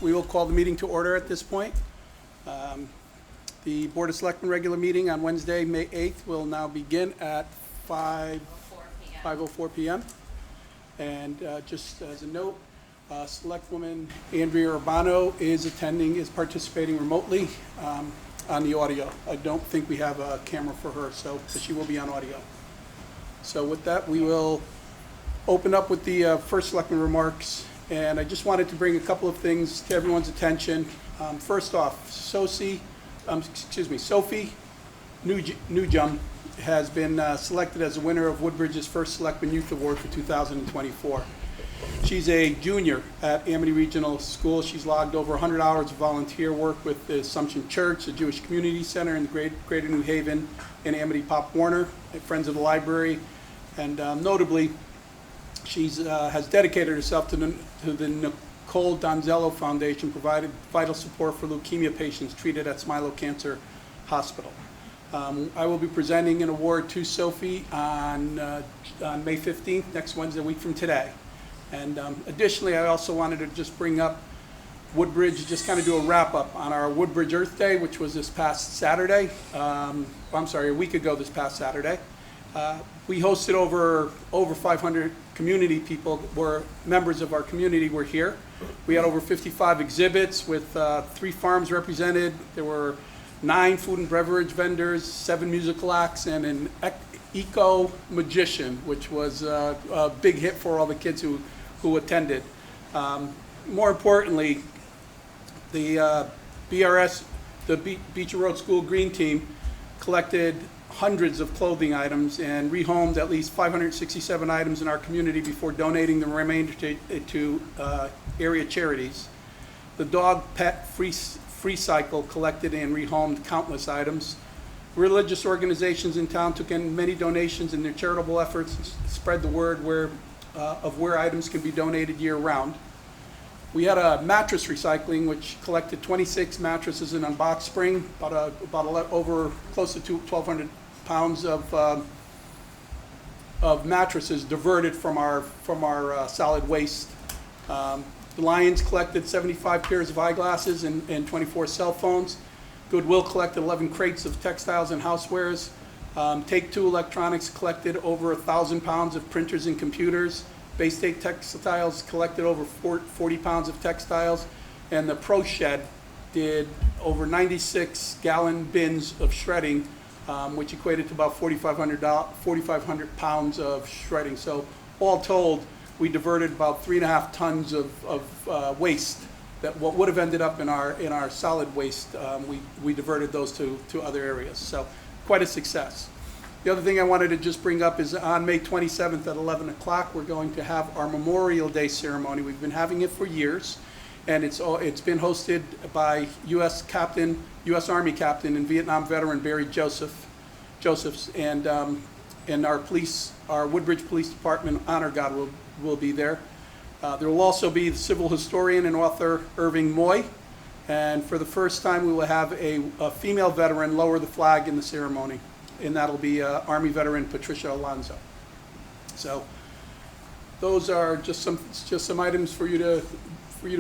We will call the meeting to order at this point. The Board of Selectmen regular meeting on Wednesday, May 8th will now begin at 5:04 p.m. And just as a note, Selectwoman Andrea Urbano is participating remotely on the audio. I don't think we have a camera for her, so she will be on audio. So with that, we will open up with the first Selectman remarks. And I just wanted to bring a couple of things to everyone's attention. First off, Sophie Newjum has been selected as the winner of Woodbridge's first Selectman Youth Award for 2024. She's a junior at Amity Regional School. She's logged over 100 hours of volunteer work with the Assumption Church, the Jewish Community Center in the Greater New Haven, and Amity Pop Warner, Friends of the Library. And notably, she has dedicated herself to the Nicole Donzello Foundation, provided vital support for leukemia patients treated at Smilo Cancer Hospital. I will be presenting an award to Sophie on May 15th, next Wednesday, a week from today. And additionally, I also wanted to just bring up Woodbridge, just kind of do a wrap up on our Woodbridge Earth Day, which was this past Saturday. A week ago this past Saturday. We hosted over 500 community people, members of our community were here. We had over 55 exhibits with 3 farms represented. There were 9 food and beverage vendors, 7 musical acts, and an eco magician, which was a big hit for all the kids who attended. More importantly, the BRS, the Beecher Road School Green Team, collected hundreds of clothing items and rehomed at least 567 items in our community before donating the remainder to area charities. The Dog Pet Free Cycle collected and rehomed countless items. Religious organizations in town took in many donations in their charitable efforts to spread the word of where items can be donated year-round. We had a mattress recycling, which collected 26 mattresses in unboxed spring, over close to 1,200 pounds of mattresses diverted from our solid waste. The Lions collected 75 pairs of eyeglasses and 24 cell phones. Goodwill collected 11 crates of textiles and housewares. Take-Two Electronics collected over 1,000 pounds of printers and computers. Bay State Textiles collected over 40 pounds of textiles. And the Pro Shed did over 96-gallon bins of shredding, which equated to about 4,500 pounds of shredding. So all told, we diverted about 3.5 tons of waste that what would have ended up in our solid waste. We diverted those to other areas. So quite a success. The other thing I wanted to just bring up is on May 27th at 11 o'clock, we're going to have our Memorial Day ceremony. We've been having it for years, and it's been hosted by U.S. Army captain and Vietnam veteran Barry Josephs, and our Woodbridge Police Department honor guard will be there. There will also be the civil historian and author Irving Moy, and for the first time we will have a female veteran lower the flag in the ceremony, and that'll be Army veteran Patricia Alonzo. So those are just some items for you to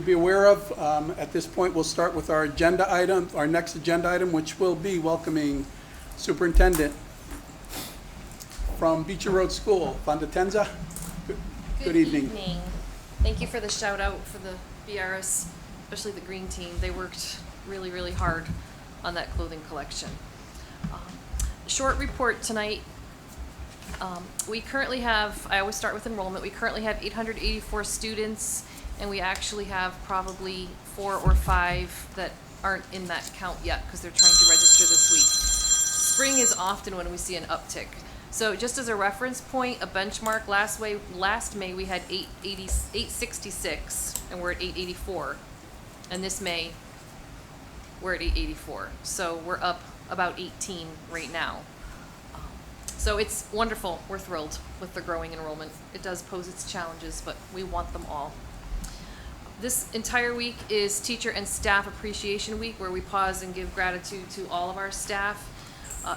be aware of. At this point, we'll start with our next agenda item, which will be welcoming Superintendent from Beecher Road School, Fonda Tenza. Good evening. Thank you for the shout out for the BRS, especially the green team. They worked really, really hard on that clothing collection. Short report tonight. We currently have, I always start with enrollment, we currently have 884 students, and we actually have probably 4 or 5 that aren't in that count yet because they're trying to register this week. Spring is often when we see an uptick. So just as a reference point, a benchmark, last May we had 866, and we're at 884. And this May, we're at 884. So we're up about 18 right now. So it's wonderful. We're thrilled with the growing enrollment. It does pose its challenges, but we want them all. This entire week is Teacher and Staff Appreciation Week, where we pause and give gratitude to all of our staff.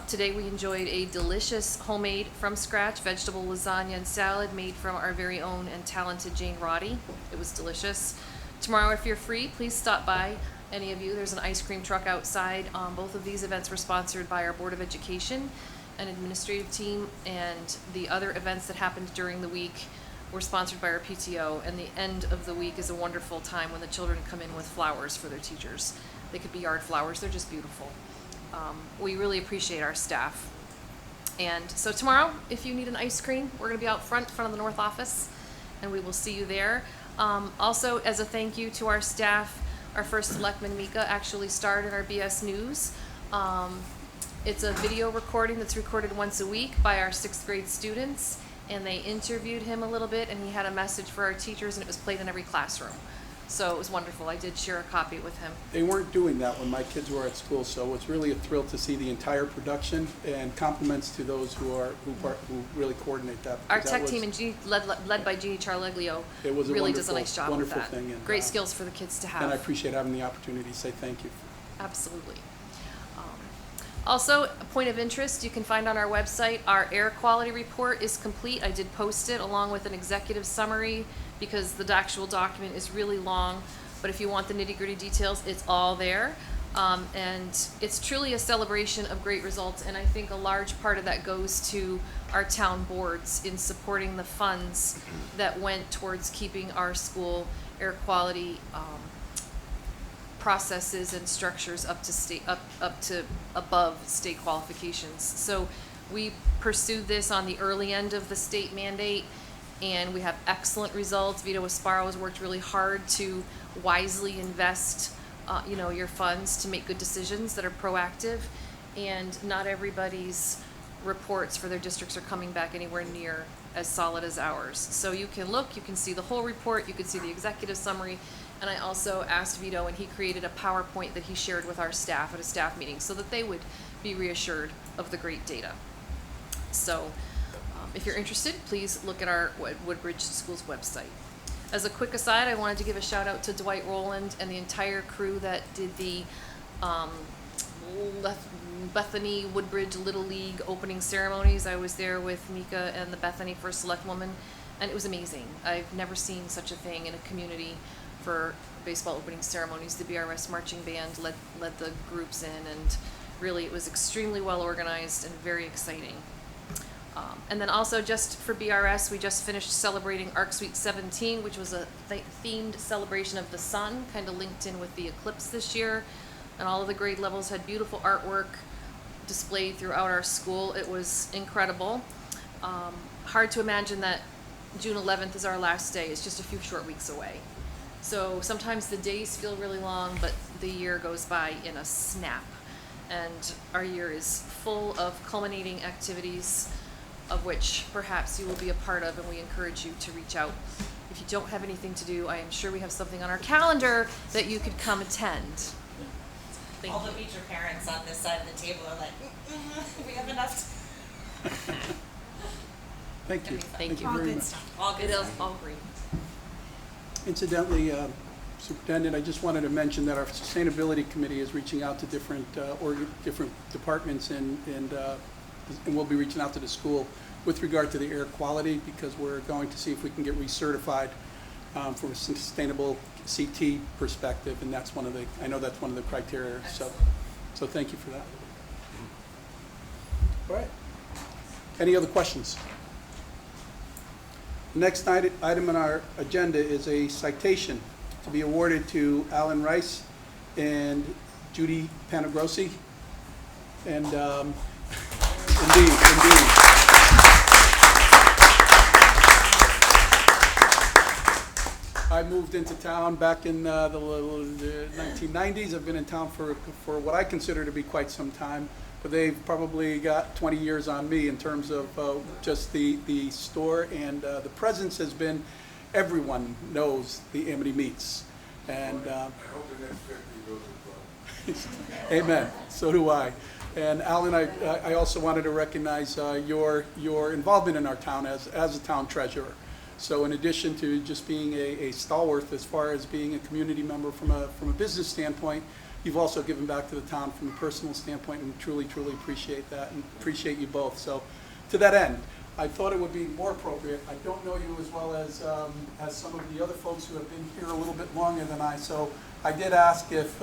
Today we enjoyed a delicious homemade from scratch vegetable lasagna and salad made from our very own and talented Jane Roddy. It was delicious. Tomorrow, if you're free, please stop by, any of you. There's an ice cream truck outside. Both of these events were sponsored by our Board of Education and administrative team, and the other events that happened during the week were sponsored by our PTO, and the end of the week is a wonderful time when the children come in with flowers for their teachers. They could be yard flowers, they're just beautiful. We really appreciate our staff. And so tomorrow, if you need an ice cream, we're gonna be out front of the North Office, and we will see you there. Also, as a thank you to our staff, our first selectman, Mika, actually starred in our BS News. It's a video recording that's recorded once a week by our 6th grade students, and they interviewed him a little bit, and he had a message for our teachers, and it was played in every classroom. So it was wonderful. I did share a copy with him. They weren't doing that when my kids were at school, so it's really a thrill to see the entire production, and compliments to those who really coordinate that. Our because tech that team, and led by Jeannie Charleglio, It was a really does a wonderful- nice job with wonderful that. thing, and, Great skills for the kids to have. And I appreciate having the opportunity to say thank you. Absolutely. Also, a point of interest, you can find on our website, our air quality report is complete. I did post it along with an executive summary because the actual document is really long. But if you want the nitty-gritty details, it's all there. And it's truly a celebration of great results. And I think a large part of that goes to our town boards in supporting the funds that went towards keeping our school air quality processes and structures up to above state qualifications. So we pursued this on the early end of the state mandate, and we have excellent results. Vito Asparo has worked really hard to wisely invest your funds to make good decisions that are proactive, and not everybody's reports for their districts are coming back anywhere near as solid as ours. So you can look, you can see the whole report, you can see the executive summary. And I also asked Vito, and he created a PowerPoint that he shared with our staff at a staff meeting so that they would be reassured of the great data. So if you're interested, please look at our Woodbridge Schools website. As a quick aside, I wanted to give a shout out to Dwight Rowland and the entire crew that did the Bethany Woodbridge Little League opening ceremonies. I was there with Mika and the Bethany First Select Woman, and it was amazing. I've never seen such a thing in a community for baseball opening ceremonies. The BRS marching band led the groups in, and really it was extremely well organized and very exciting. And then also just for BRS, we just finished celebrating Arc Suite 17, which was a themed celebration of the sun, kind of linked in with the eclipse this year. And all of the grade levels had beautiful artwork displayed throughout our school. It was incredible. Hard to imagine that June 11th is our last day. It's just a few short weeks away. So sometimes the days feel really long, but the year goes by in a snap. And our year is full of culminating activities, of which perhaps you will be a part of, and we encourage you to reach out. If you don't have anything to do, I am sure we have something on our calendar that you could come attend. All the future parents on this side of the table are like, we have enough. Thank you. Thank you. All very good much. stuff. All good It is stuff. all green. Incidentally, Superintendent, I just wanted to mention that our Sustainability Committee is reaching out to different departments, and we'll be reaching out to the school with regard to the air quality, because we're going to see if we can get recertified from a sustainable CT perspective, and that's I know that's one of the criteria. So thank you for that. All right. Any other questions? The next item on our agenda is a citation to be awarded to Alan Rice and Judy Panagrossi. And indeed. I moved into town back in the 1990s. I've been in town for what I consider to be quite some time. But they've probably got 20 years on me in terms of just the store, and the presence has been, everyone knows the Amity Meats. And I hope the next 50 goes as well. amen, so do I. And Alan, I also wanted to recognize your involvement in our town as a town treasurer. So in addition to just being a stalwart as far as being a community member from a business standpoint, you've also given back to the town from a personal standpoint, and truly, truly appreciate that, and appreciate you both. So to that end, I thought it would be more appropriate. I don't know you as well as some of the other folks who have been here a little bit longer than I, so I did ask if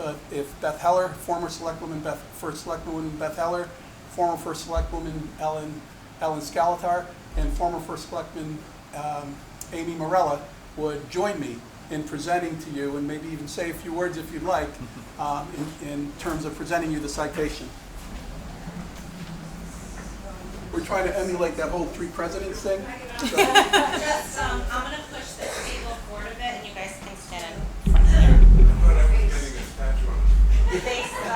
Beth Heller, former Selectwoman First Selectwoman Beth Heller, former First Selectwoman Ellen Scalatar, and former First Selectman Amy Morella would join me in presenting to you, and maybe even say a few words if you'd like, in terms of presenting you the citation. We're trying to emulate that whole three presidents thing. So, Just, I'm gonna push this table forward a bit and you guys can stand in front of there. I thought I was getting a statue on it. Face, we're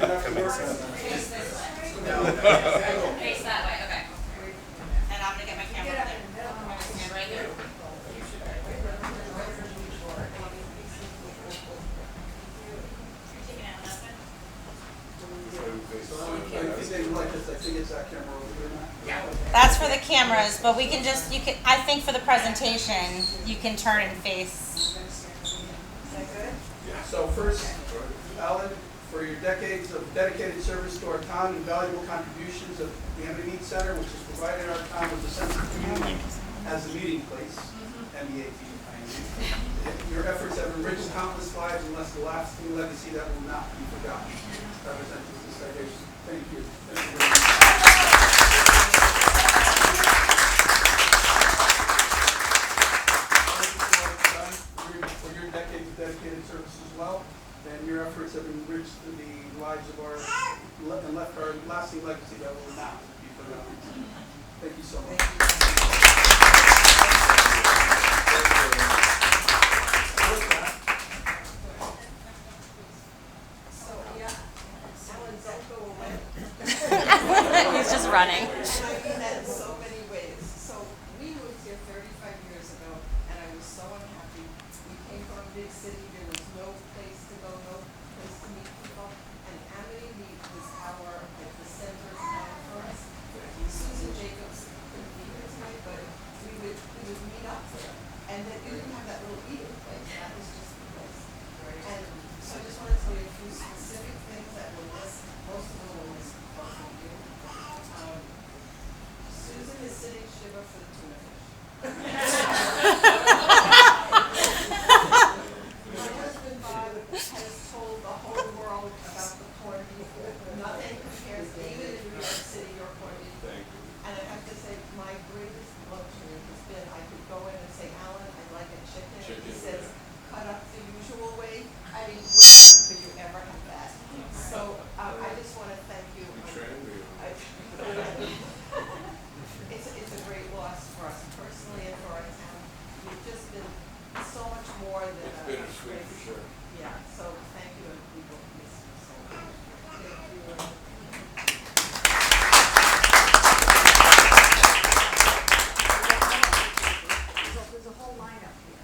gonna have to work on that. face this way. Face that way, okay. And I'm gonna get my camera up there. Stand right there. Taking out that I think it's that camera over here now. That's for the cameras, but we can just, I think for the presentation, you can turn and face. So first, Alan, for your decades of dedicated service to our town and valuable contributions of the Amity Mead Center, which has provided our town with a sense of community as a meeting place, MEAT. Your efforts have enriched countless lives and left a lasting legacy that will not be forgotten. Representative this citation. Thank you. Thank you very much. For your decades of dedicated service as well, and your efforts have enriched the lives of our and left our lasting legacy that will not be forgotten. Thank you so much. He's just running. I mean that in so many ways. So we moved here 35 years ago, and I was so unhappy. We came from a big city. There was no place to go, no place to meet people. And Amity Mead was like the center of town for us. Susan Jacobs couldn't be here tonight, but we would meet up there. And then we didn't have that little eating place. That was just the place. And so I just want to tell you a few specific things that we'll miss. Most of them we'll miss because of you. Susan is sitting shiver for the tuna fish. My husband Bob has told the whole world about the corned beef. Nothing compares, even in New York City, your corned beef. Thank you. And I have to say, my greatest luxury has been I could go in and say, Alan, I'd like a chicken. And he says, cut up the usual way. I mean, where could you ever have that? So I just want to thank you. We trained you. It's a great loss for us personally and for our town. You've just been so much more than It's bittersweet for sure. Yeah, so thank you, and we both miss you so much. Thank you. There's a whole lineup here.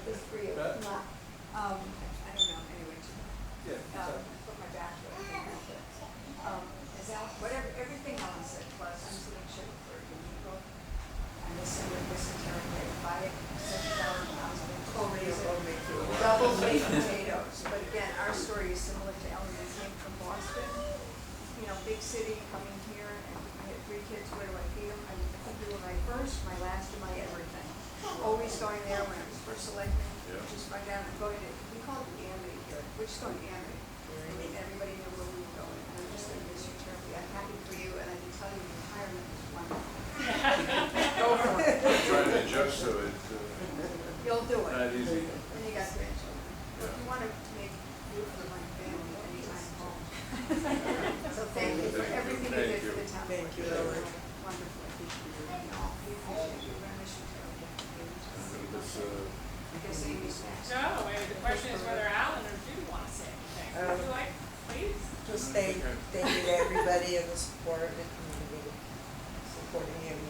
There's three of them. I don't know, anyway. Put my back to it. Is that, whatever, everything Ellen said, plus I'm sitting shit for a people. And this is with this entire day, buy it, $7,000 double baked potatoes. But again, our story is similar to Ellen. We came from Boston, you know, big city, coming here, and I had 3 kids. Where do I feed them? I think we were my first, my last, and my everything. Always going there when I was first selected. Just run down and going to, we call it the Amity here. We're just going to Amity. I mean, everybody knew where we were going. And I'm just going to miss you terribly. I'm happy for you, and I can tell you retirement is wonderful. Go for it. Trying to adjust to it. You'll do it. Not easy. And you got grandchildren. If you want to make room for my family anytime home. So thank you for everything you did for the town. Thank you. Wonderful. We appreciate you. We're going to miss you terribly. I guess Amy's next. No, the question is whether Alan or Judy want to say anything. Would you like, please? Just thank you to everybody in the support of the community, supporting me and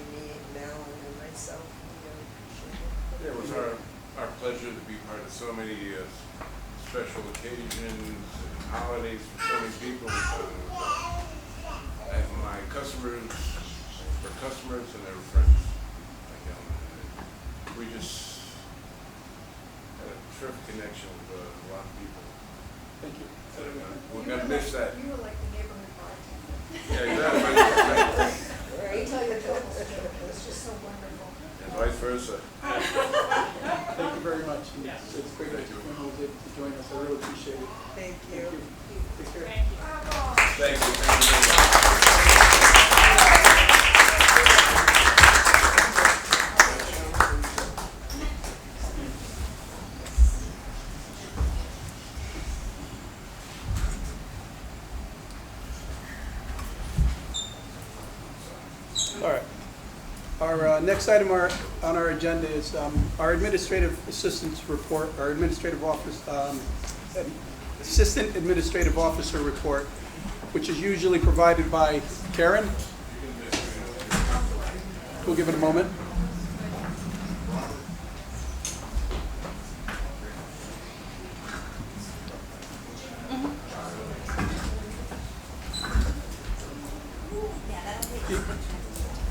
Alan and myself. We really appreciate it. It was our pleasure to be part of so many special occasions and holidays for so many people. And my customers were customers and they were friends. Like Ellen. We just had a terrific connection with a lot of people. Thank you. We're gonna miss that. You were like the neighborhood bartender. Yeah, exactly. I tell you, it was just so wonderful. And vice versa. Thank you very much. It's great that you were able to join us. I really appreciate it. Thank you. Take care. Thank you. Thank you, thank you very much. All right. Our next item on our agenda is our administrative assistant's report, our administrative office, assistant administrative officer report, which is usually provided by Karen. We'll give it a moment.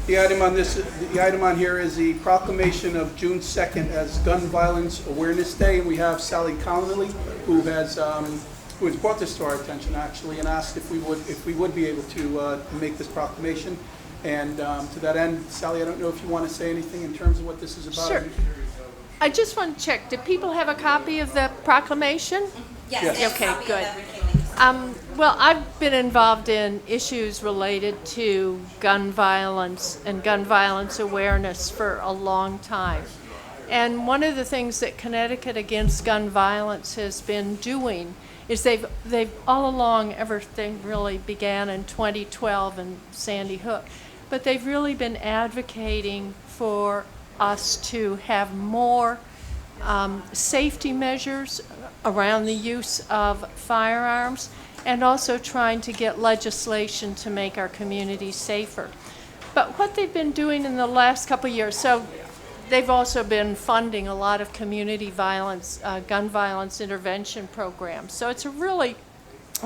The item on here is the proclamation of June 2nd as Gun Violence Awareness Day, and we have Sally Connolly, who has brought this to our attention actually, and asked if we would be able to make this proclamation. And to that end, Sally, I don't know if you want to say anything in terms of what this is about. Sure. I just want to check, do people have a copy of the proclamation? Yes, Yes. there's a Okay, copy of good. everything. Well, I've been involved in issues related to gun violence and gun violence awareness for a long time. And one of the things that Connecticut Against Gun Violence has been doing is they've all along, everything really began in 2012 in Sandy Hook, but they've really been advocating for us to have more safety measures around the use of firearms, and also trying to get legislation to make our communities safer. But what they've been doing in the last couple of years, so they've also been funding a lot of community violence, gun violence intervention programs. So it's a really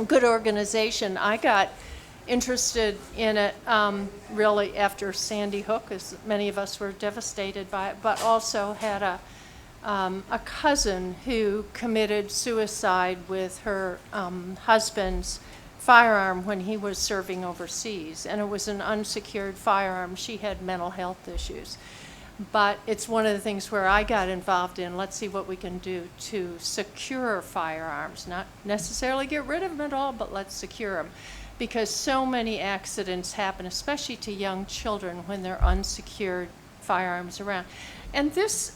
good organization. I got interested in it really after Sandy Hook, as many of us were devastated by it, but also had a cousin who committed suicide with her husband's firearm when he was serving overseas, and it was an unsecured firearm. She had mental health issues. But it's one of the things where I got involved in, let's see what we can do to secure firearms, not necessarily get rid of them at all, but let's secure them. Because so many accidents happen, especially to young children, when there are unsecured firearms around. And this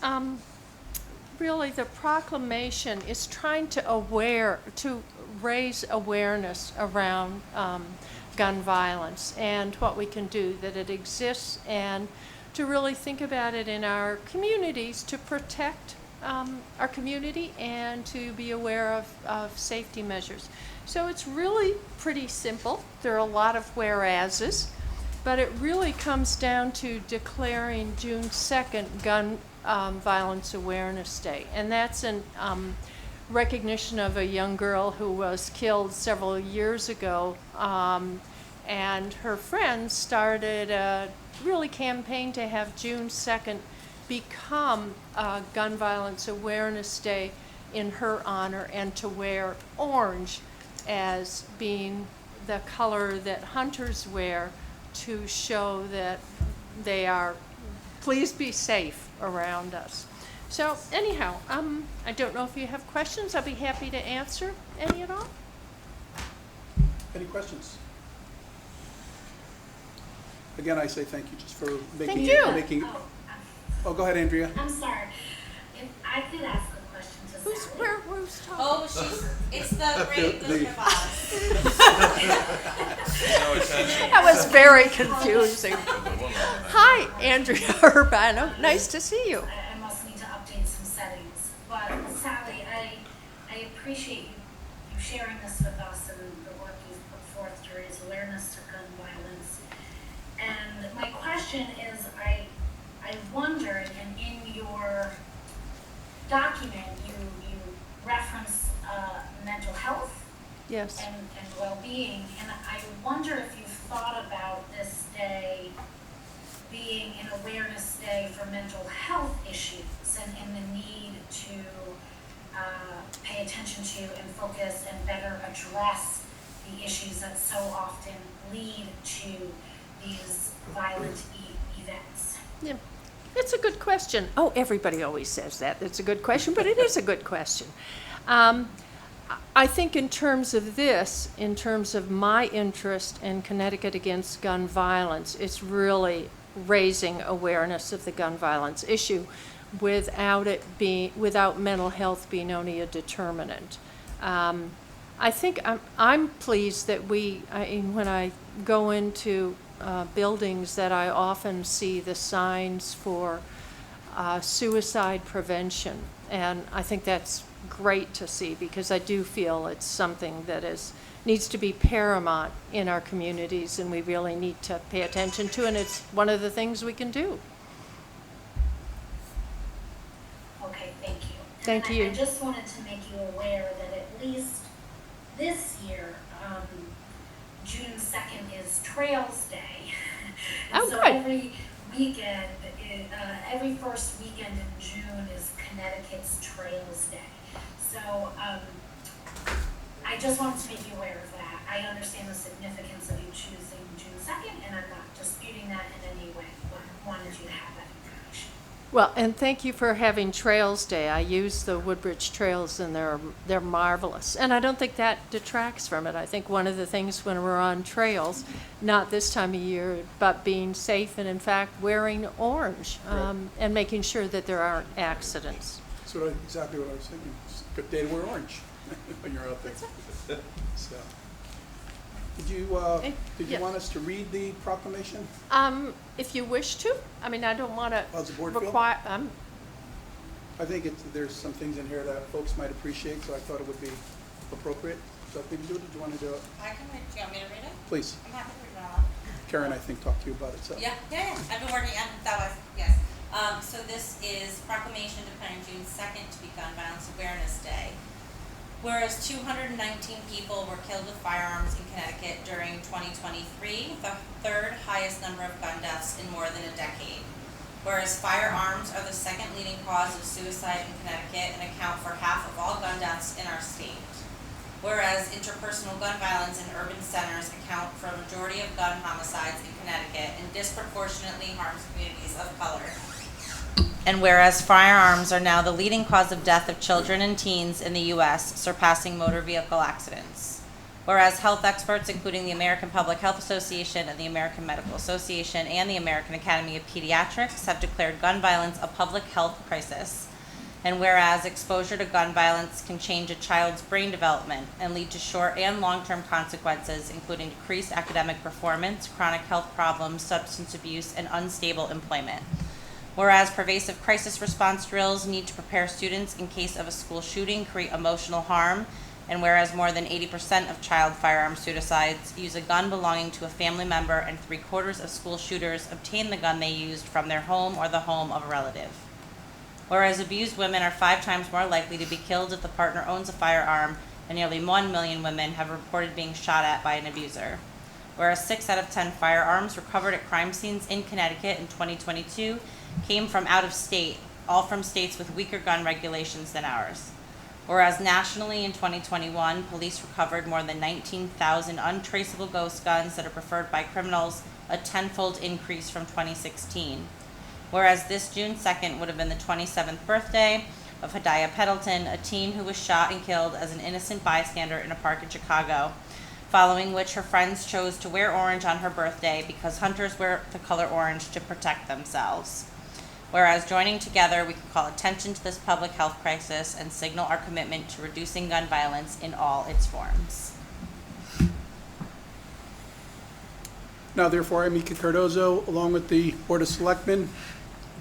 really, the proclamation is trying to raise awareness around gun violence and what we can do, that it exists, and to really think about it in our communities to protect our community and to be aware of safety measures. So it's really pretty simple. There are a lot of whereases, but it really comes down to declaring June 2nd Gun Violence Awareness Day. And that's in recognition of a young girl who was killed several years ago. And her friends started a really campaign to have June 2nd become Gun Violence Awareness Day in her honor, and to wear orange as being the color that hunters wear to show that they are, please be safe around us. So anyhow, I don't know if you have questions. I'll be happy to answer any at all. Any questions? Again, I say thank you just for making Thank you. Oh, go ahead, Andrea. I'm sorry. If I could ask a question to Sally. Who's talking? Oh, it's the great Wizard of Oz. That was very confusing. Hi, Andrea Urbano. Nice to see you. I must need to update some settings. But Sally, I appreciate you sharing this with us and the work you've put forth to raise awareness to gun violence. And my question is, I wondered, and in your document, you reference mental health Yes. and well-being, and I wonder if you've thought about this day being an awareness day for mental health issues and the need to pay attention to and focus and better address the issues that so often lead to these violent events? Yeah, it's a good question. Oh, everybody always says that. It's a good question, but it is a good question. I think in terms of this, in terms of my interest in Connecticut Against Gun Violence, it's really raising awareness of the gun violence issue without mental health being only a determinant. I think I'm pleased that when I go into buildings, that I often see the signs for suicide prevention, and I think that's great to see, because I do feel it's something that needs to be paramount in our communities, and we really need to pay attention to, and it's one of the things we can do. Okay, thank you. Thank And you. I just wanted to make you aware that at least this year, June 2nd is Trails Day. And Oh, so good. every weekend, every first weekend in June is Connecticut's Trails Day. So I just wanted to make you aware of that. I understand the significance of you choosing June 2nd, and I'm not disputing that in any way, but wanted you to have that information. Well, and thank you for having Trails Day. I use the Woodbridge trails, and they're marvelous. And I don't think that detracts from it. I think one of the things when we're on trails, not this time of year, but being safe and in fact wearing orange, and making sure that there aren't accidents. That's exactly what I was thinking. It's a good day to wear orange when you're out there. So, did you yeah. want us to read the proclamation? If you wish to, I mean, I don't want to How's the board feel? require. I think there's some things in here that folks might appreciate, so I thought it would be appropriate. So if we can do it, did you want to do it? I can read, do you want me to read it? Please. I'm happy to read it all. Karen, I think, talked to you about it, so. Yeah. I've been working, and that was, yes. So this is proclamation declaring June 2nd to be Gun Violence Awareness Day. Whereas 219 people were killed with firearms in Connecticut during 2023, the third highest number of gun deaths in more than a decade. Whereas firearms are the second leading cause of suicide in Connecticut and account for half of all gun deaths in our state. Whereas interpersonal gun violence in urban centers account for a majority of gun homicides in Connecticut and disproportionately harms communities of color. And whereas firearms are now the leading cause of death of children and teens in the U.S., surpassing motor vehicle accidents. Whereas health experts, including the American Public Health Association and the American Medical Association and the American Academy of Pediatrics, have declared gun violence a public health crisis. And whereas exposure to gun violence can change a child's brain development and lead to short and long-term consequences, including decreased academic performance, chronic health problems, substance abuse, and unstable employment. Whereas pervasive crisis response drills need to prepare students in case of a school shooting, create emotional harm, and whereas more than 80% of child firearm suicides use a gun belonging to a family member, and 3/4 of school shooters obtain the gun they used from their home or the home of a relative. Whereas abused women are 5 times more likely to be killed if the partner owns a firearm, and nearly 1 million women have reported being shot at by an abuser. Whereas 6 out of 10 firearms recovered at crime scenes in Connecticut in 2022 came from out of state, all from states with weaker gun regulations than ours. Whereas nationally in 2021, police recovered more than 19,000 untraceable ghost guns that are preferred by criminals, a 10-fold increase from 2016. Whereas this June 2nd would have been the 27th birthday of Hadiah Pendleton, a teen who was shot and killed as an innocent bystander in a park in Chicago, following which her friends chose to wear orange on her birthday because hunters wear the color orange to protect themselves. Whereas joining together, we can call attention to this public health crisis and signal our commitment to reducing gun violence in all its forms. Now therefore, I, Mika Cardozo, along with the Board of Selectmen,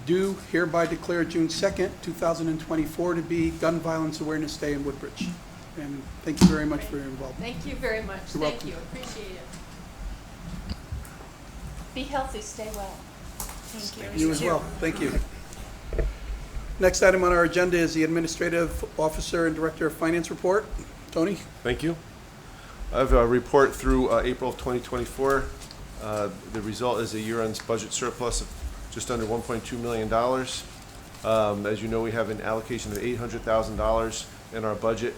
do hereby declare June 2nd, 2024 to be Gun Violence Awareness Day in Woodbridge. And thank you very much for your involvement. Thank you very much. You're Thank welcome. you. Appreciate it. Be healthy. Stay well. Thank you. You as well. Thank you. Next item on our agenda is the Administrative Officer and Director of Finance report. Tony? Thank you. I have a report through April of 2024. The result is a year-end budget surplus of just under $1.2 million. As you know, we have an allocation of $800,000 in our budget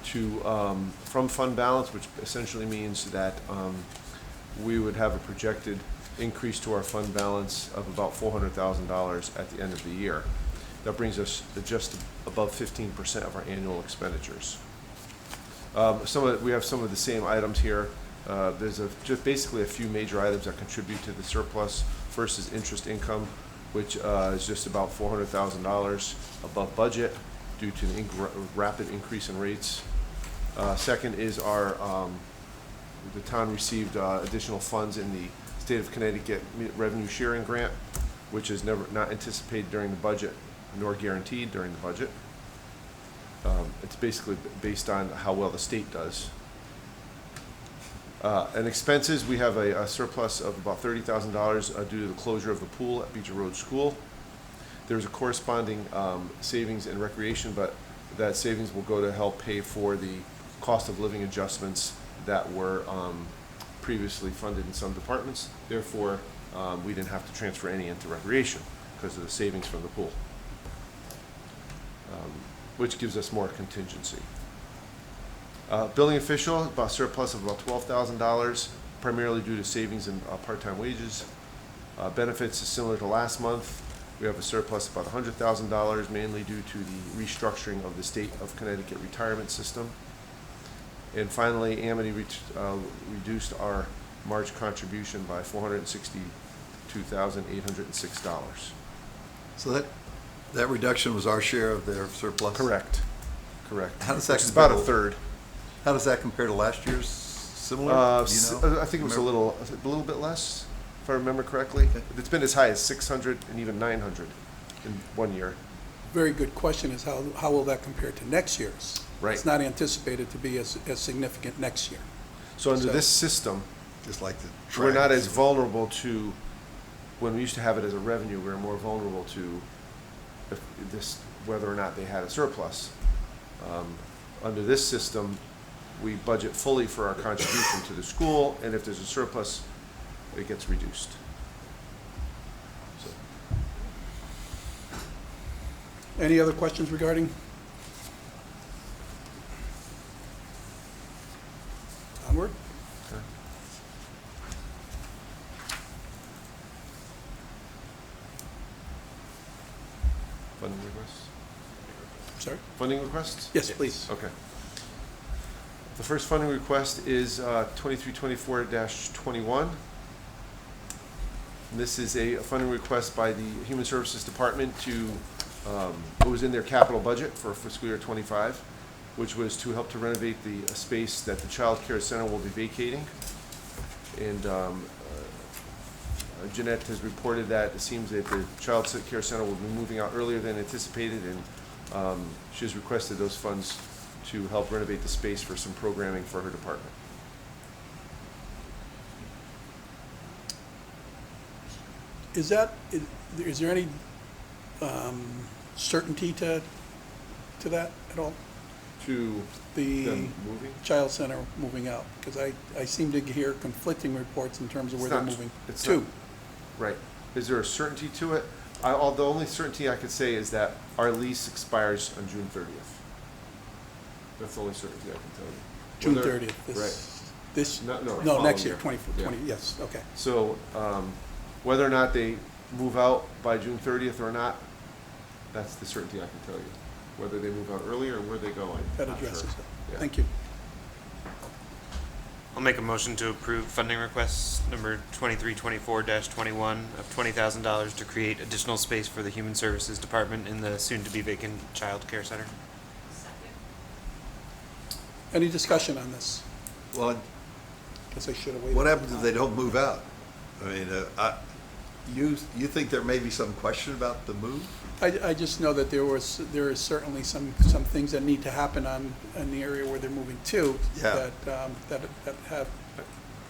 from fund balance, which essentially means that we would have a projected increase to our fund balance of about $400,000 at the end of the year. That brings us to just above 15% of our annual expenditures. We have some of the same items here. There's just basically a few major items that contribute to the surplus. First is interest income, which is just about $400,000 above budget due to the rapid increase in rates. Second is the town received additional funds in the State of Connecticut Revenue Sharing Grant, which is not anticipated during the budget nor guaranteed during the budget. It's basically based on how well the state does. And expenses, we have a surplus of about $30,000 due to the closure of the pool at Beecher Road School. There's a corresponding savings in recreation, but that savings will go to help pay for the cost of living adjustments that were previously funded in some departments. Therefore, we didn't have to transfer any into recreation because of the savings from the pool, which gives us more contingency. Billing official, about surplus of about $12,000, primarily due to savings in part-time wages. Benefits is similar to last month. We have a surplus of about $100,000, mainly due to the restructuring of the State of Connecticut retirement system. And finally, Amity reduced our March contribution by $462,806. So that reduction was our share of their surplus? Correct. How does that Which is about a third. How does that compare to last year's? Similar? I think it was a little bit less, if I remember correctly. Okay. It's been as high as 600 and even 900 in 1 year. Very good question is how will that compare to next year's? Right. It's not anticipated to be as significant next year. So under this system, Just like the we're not track. as vulnerable to, when we used to have it as a revenue, we were more vulnerable to whether or not they had a surplus. Under this system, we budget fully for our contribution to the school, and if there's a surplus, it gets reduced. So, Any other questions regarding? Onward? okay. Funding requests? Sorry? Funding requests? Yes, please. Okay. The first funding request is 2324-21. This is a funding request by the Human Services Department to, it was in their capital budget for fiscal year 25, which was to help to renovate the space that the Child Care Center will be vacating. And Jeanette has reported that it seems that the Child Care Center will be moving out earlier than anticipated, and she has requested those funds to help renovate the space for some programming for her department. Is there any certainty to that at all? To The them moving? child center moving out? Because I seem to hear conflicting reports in terms of where It's they're not- moving it's to. not- Right. Is there a certainty to it? The only certainty I could say is that our lease expires on June 30th. That's the only certainty I can tell you. June Whether- 30th. Right. This, No, no, following next year, year. 20, Yeah. yes, okay. So, whether or not they move out by June 30th or not, that's the certainty I can tell you. Whether they move out earlier or where they go, I'm That not addresses sure. it. Yeah. Thank you. I'll make a motion to approve funding request number 2324-21 of $20,000 to create additional space for the Human Services Department in the soon-to-be vacant Child Care Center. Any discussion on this? Well, Guess I should have waited. what happens if they don't move out? I mean, you think there may be some question about the move? I just know that there is certainly some things that need to happen in the area where they're moving to. Yeah. That have,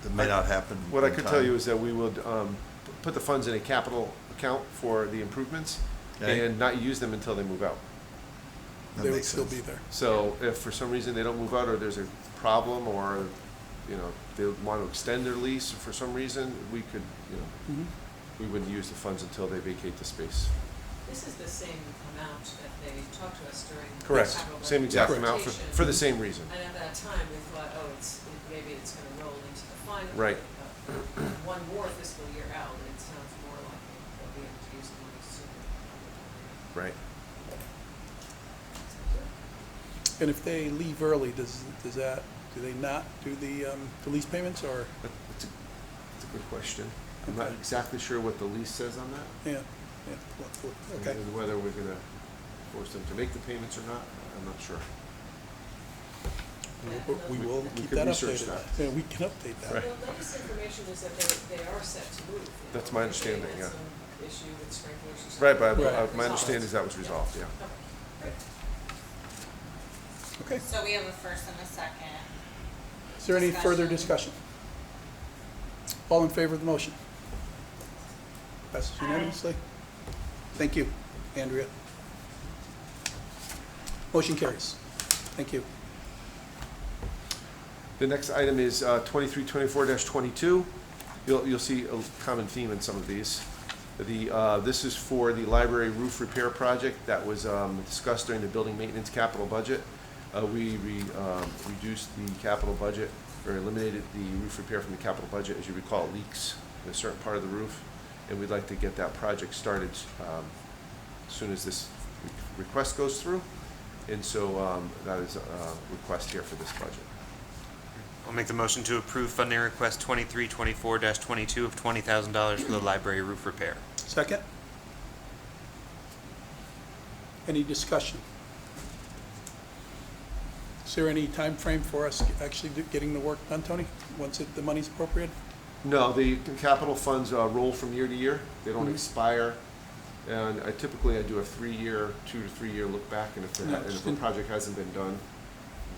That may not happen. What I in could time. tell you is that we would put the funds in a capital account for the improvements Okay. and not use them until they move out. That they would makes still sense. be there. So if for some reason they don't move out, or there's a problem, or, they want to extend their lease for some reason, we could, Mhm. we wouldn't use the funds until they vacate the space. This is the same amount that they talked to us during. the Correct, capital same budget exact amount presentation. for the same reason. And at that time, we thought, oh, maybe it's gonna roll into the final. Right. One more fiscal year out, and it sounds more like they'll be able to use the money sooner. Right. And if they leave early, do they not do the lease payments, or? That's a good question. I'm not exactly sure what the lease says on that. Yeah, okay. And whether we're gonna force them to make the payments or not, I'm not sure. We will We keep can that research updated. that. Yeah, we can update that. Right. The latest information is that they are set to move. That's my understanding, They yeah. had some issue with sprinklers or Right, something. but Right. my understanding is that was resolved, yeah. Okay, great. Okay. So we have a first and a second. Is there any further Discussion. discussion? All in favor of the motion? Passes unanimously. Thank you, Andrea. Motion carries. Thank you. The next item is 2324-22. You'll see a common theme in some of these. This is for the library roof repair project that was discussed during the building maintenance capital budget. We reduced the capital budget, or eliminated the roof repair from the capital budget. As you recall, it leaks in a certain part of the roof, and we'd like to get that project started as soon as this request goes through. And so that is a request here for this budget. I'll make the motion to approve funding request 2324-22 of $20,000 for the library roof repair. Second? Any discussion? Is there any time frame for us actually getting the work done, Tony, once the money's appropriated? No, the capital funds roll from year to year. They don't expire. And I typically do a 2 to 3 year look back, and if the project hasn't been done,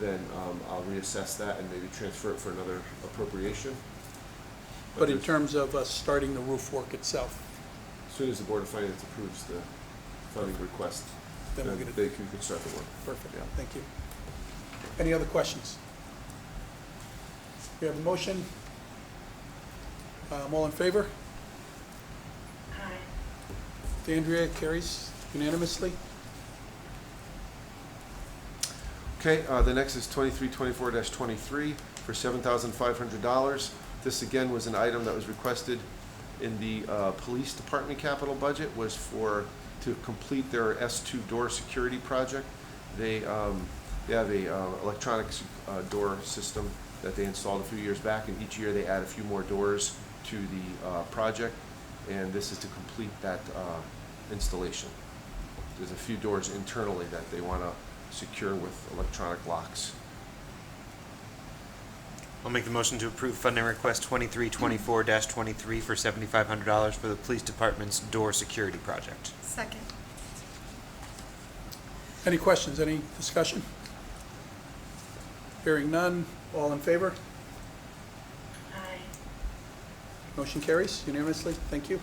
then I'll reassess that and maybe transfer it for another appropriation. But in terms of us starting the roof work itself, As soon as the Board of Finance approves the funding request, then then we'll get it. they can start the work. Perfect, Yeah. thank you. Any other questions? We have a motion. All in favor? Aye. Andrea, carries unanimously. Okay, the next is 2324-23 for $7,500. This again was an item that was requested in the police department capital budget, was to complete their S2 door security project. They have a electronic door system that they installed a few years back, and each year they add a few more doors to the project, and this is to complete that installation. There's a few doors internally that they want to secure with electronic locks. I'll make the motion to approve funding request 2324-23 for $7,500 for the police department's door security project. Second. Any questions, any discussion? Hearing none, all in favor? Aye. Motion carries unanimously, thank you.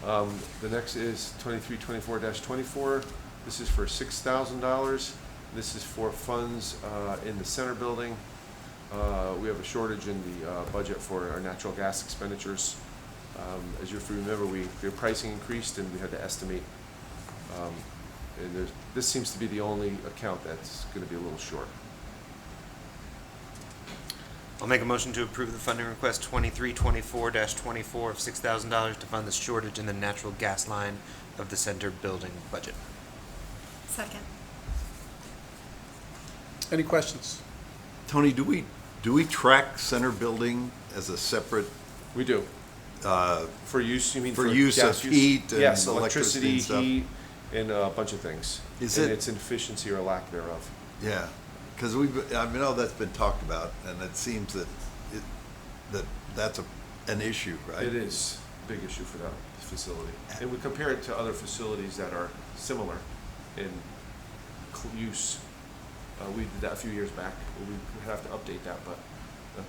The next is 2324-24. This is for $6,000. This is for funds in the center building. We have a shortage in the budget for our natural gas expenditures. As you remember, their pricing increased and we had to estimate. And this seems to be the only account that's going to be a little short. I'll make a motion to approve the funding request 2324-24 of $6,000 to fund the shortage in the natural gas line of the center building budget. Second. Any questions? Tony, do we track center building as a separate, We do. For use, you mean for use of gas heat and Yes, electricity and stuff? heat, and a bunch of things. Is and it- its efficiency or lack thereof. Yeah, because I know that's been talked about, and it seems that that's an issue, right? It is a big issue for that facility. And we compare it to other facilities that are similar in use. We did that a few years back. We have to update that, but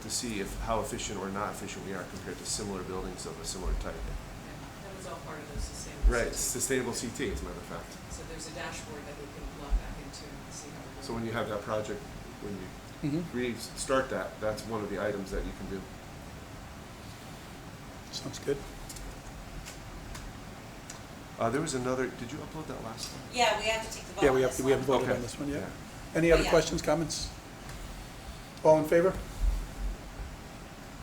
to see how efficient or not efficient we are compared to similar buildings of a similar type. That was all part of the sustainable. Right, CT. sustainable CT, as a matter of fact. So there's a dashboard that we can log back into and see how we're doing. So when you have that project, when you restart that, that's one of the items that you can do. Sounds good. There was another, did you upload that last time? Yeah, we have to take the vote Yeah, on we this have, we haven't one. voted Okay. on this one yet. Yeah. Any other Yeah. questions, comments? All in favor?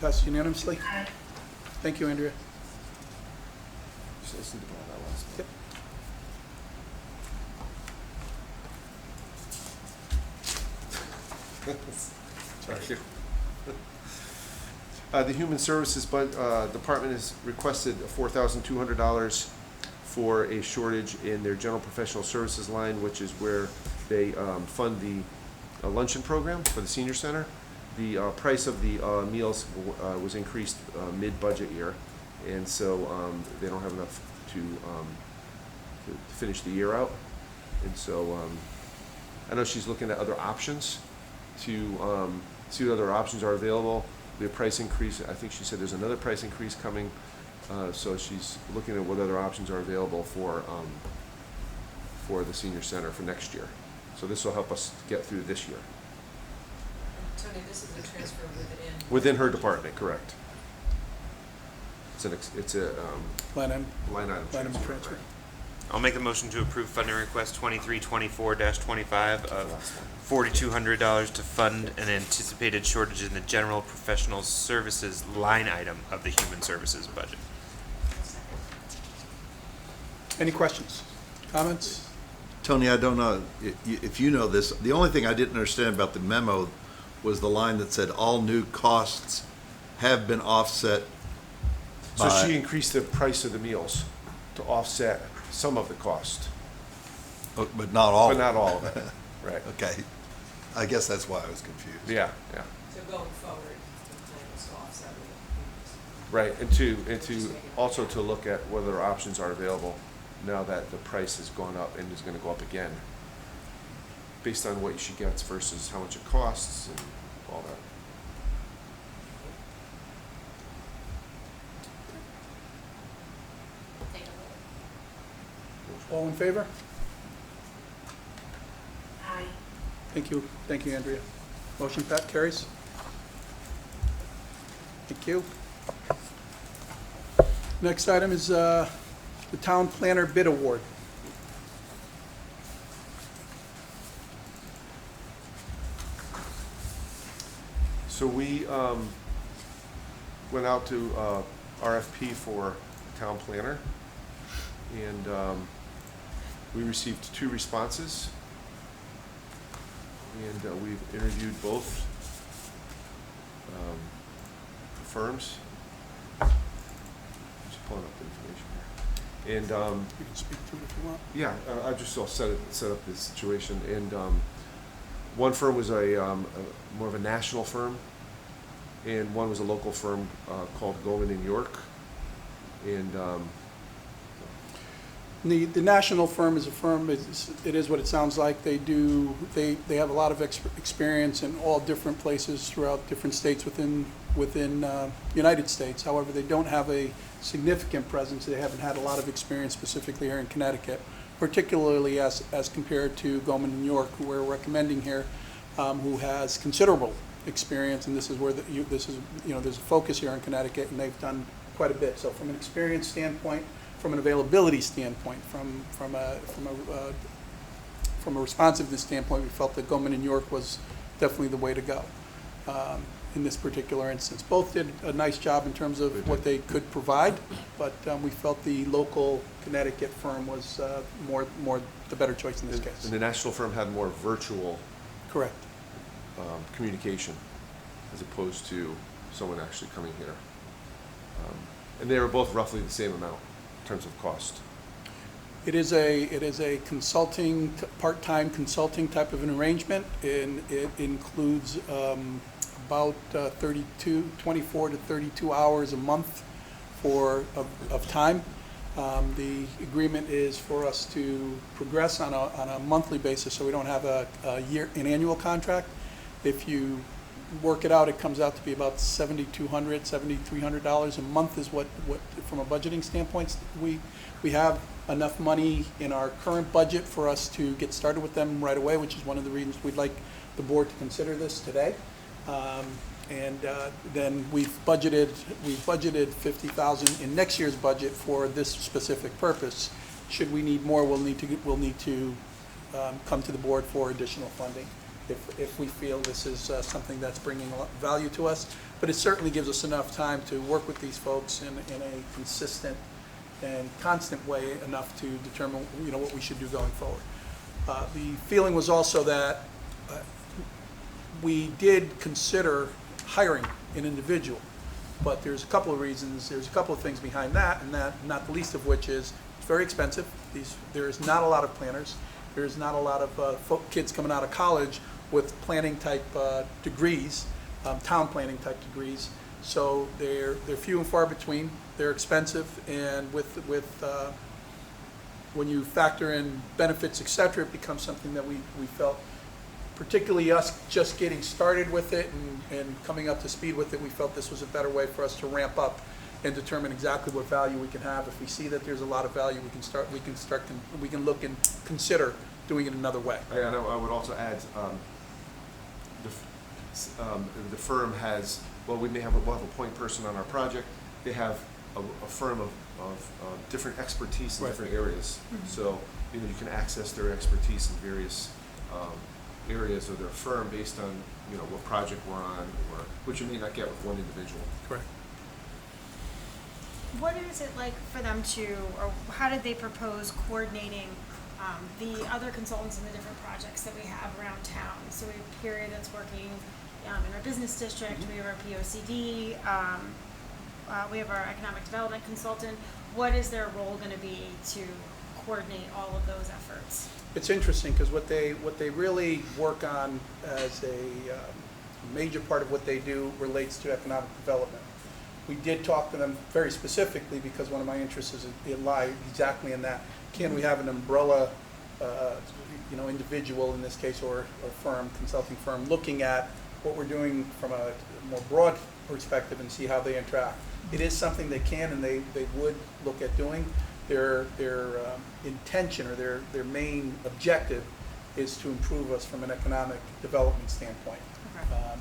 Passed unanimously. Aye. Thank you, Andrea. Just listen to all that last one. Yep. Sorry. The Human Services Department has requested $4,200 for a shortage in their general professional services line, which is where they fund the luncheon program for the senior center. The price of the meals was increased mid-budget year, and so they don't have enough to finish the year out. And so I know she's looking at other options to see what other options are available. The price increase, I think she said there's another price increase coming, so she's looking at what other options are available for the senior center for next year. So this will help us get through this year. Tony, this is a transfer Within her department, correct. It's a Line item, line item line item transfer. transfer. right. I'll make a motion to approve funding request 2324-25 of $4,200 to fund an anticipated shortage in the general professional services line item of the human services budget. Any questions, comments? Tony, I don't know if you know this. The only thing I didn't understand about the memo was the line that said all new costs have been offset So by. she increased the price of the meals to offset some of the cost, But not all. but not all of it. Right. Okay. I guess that's why I was confused. Yeah, yeah. So going forward, the plan is to offset with Right, and to also to look at what other options are available now that the price has gone up and is gonna go up again, based on what she gets versus how much it costs and all that. Take a vote. All in favor? Aye. Thank you, Andrea. Motion carries. Thank you. Next item is the Town Planner Bid Award. So we went out to RFP for a town planner, and we received 2 responses, and we've interviewed both firms. Just pulling up the information here. And You can speak to it if you want. yeah, I just will set up this situation, and one firm was a more of a national firm, and one was a local firm called Goldman in York, and The national firm is a firm, it is what it sounds like. They have a lot of experience in all different places throughout different states within United States. However, they don't have a significant presence. They haven't had a lot of experience specifically here in Connecticut, particularly as compared to Goldman in York, who we're recommending here, who has considerable experience, and this is where there's a focus here in Connecticut, and they've done quite a bit. So from an experience standpoint, from an availability standpoint, from a responsiveness standpoint, we felt that Goldman in York was definitely the way to go in this particular instance. Both did a nice job in terms of what they could provide, but we felt the local Connecticut firm was more the better choice in this case. and the national firm had more virtual Correct. communication as opposed to someone actually coming here. And they were both roughly the same amount in terms of cost. It is a consulting, part-time consulting type of an arrangement, and it includes about 24 to 32 hours a month of time. The agreement is for us to progress on a monthly basis, so we don't have an annual contract. If you work it out, it comes out to be about $7,200, $7,300 a month is what from a budgeting standpoint, we have enough money in our current budget for us to get started with them right away, which is one of the reasons we'd like the board to consider this today. Then we've budgeted $50,000 in next year's budget for this specific purpose. Should we need more, we'll need to come to the board for additional funding if we feel this is something that's bringing a lot of value to us. But it certainly gives us enough time to work with these folks in a consistent and constant way enough to determine, what we should do going forward. The feeling was also that we did consider hiring an individual, but there's a couple of reasons, there's a couple of things behind that, and that not the least of which is it's very expensive. There is not a lot of planners. There's not a lot of kids coming out of college with planning type degrees, town planning type degrees. So they're few and far between. They're expensive, and with when you factor in benefits, et cetera, it becomes something that we felt, particularly us just getting started with it and coming up to speed with it, we felt this was a better way for us to ramp up and determine exactly what value we can have. If we see that there's a lot of value, we can look and consider doing it another way. And I would also add, the firm has, we'll have a point person on our project. They have a firm of different expertise in Right. different areas. So, you can access their expertise in various areas of their firm based on, what project we're on, or which you may not get with one individual. Correct. What is it like for them to, or how did they propose coordinating the other consultants in the different projects that we have around town? So we have Period that's working in our business district, we have our POCD, we have our economic development consultant. What is their role going to be to coordinate all of those efforts? It's interesting because what they really work on as a major part of what they do relates to economic development. We did talk to them very specifically because one of my interests is lie exactly in that. Can we have an umbrella, individual in this case, or firm, consulting firm, looking at what we're doing from a more broad perspective and see how they interact? It is something they can and they would look at doing. Their intention or their main objective is to improve us from an economic development standpoint.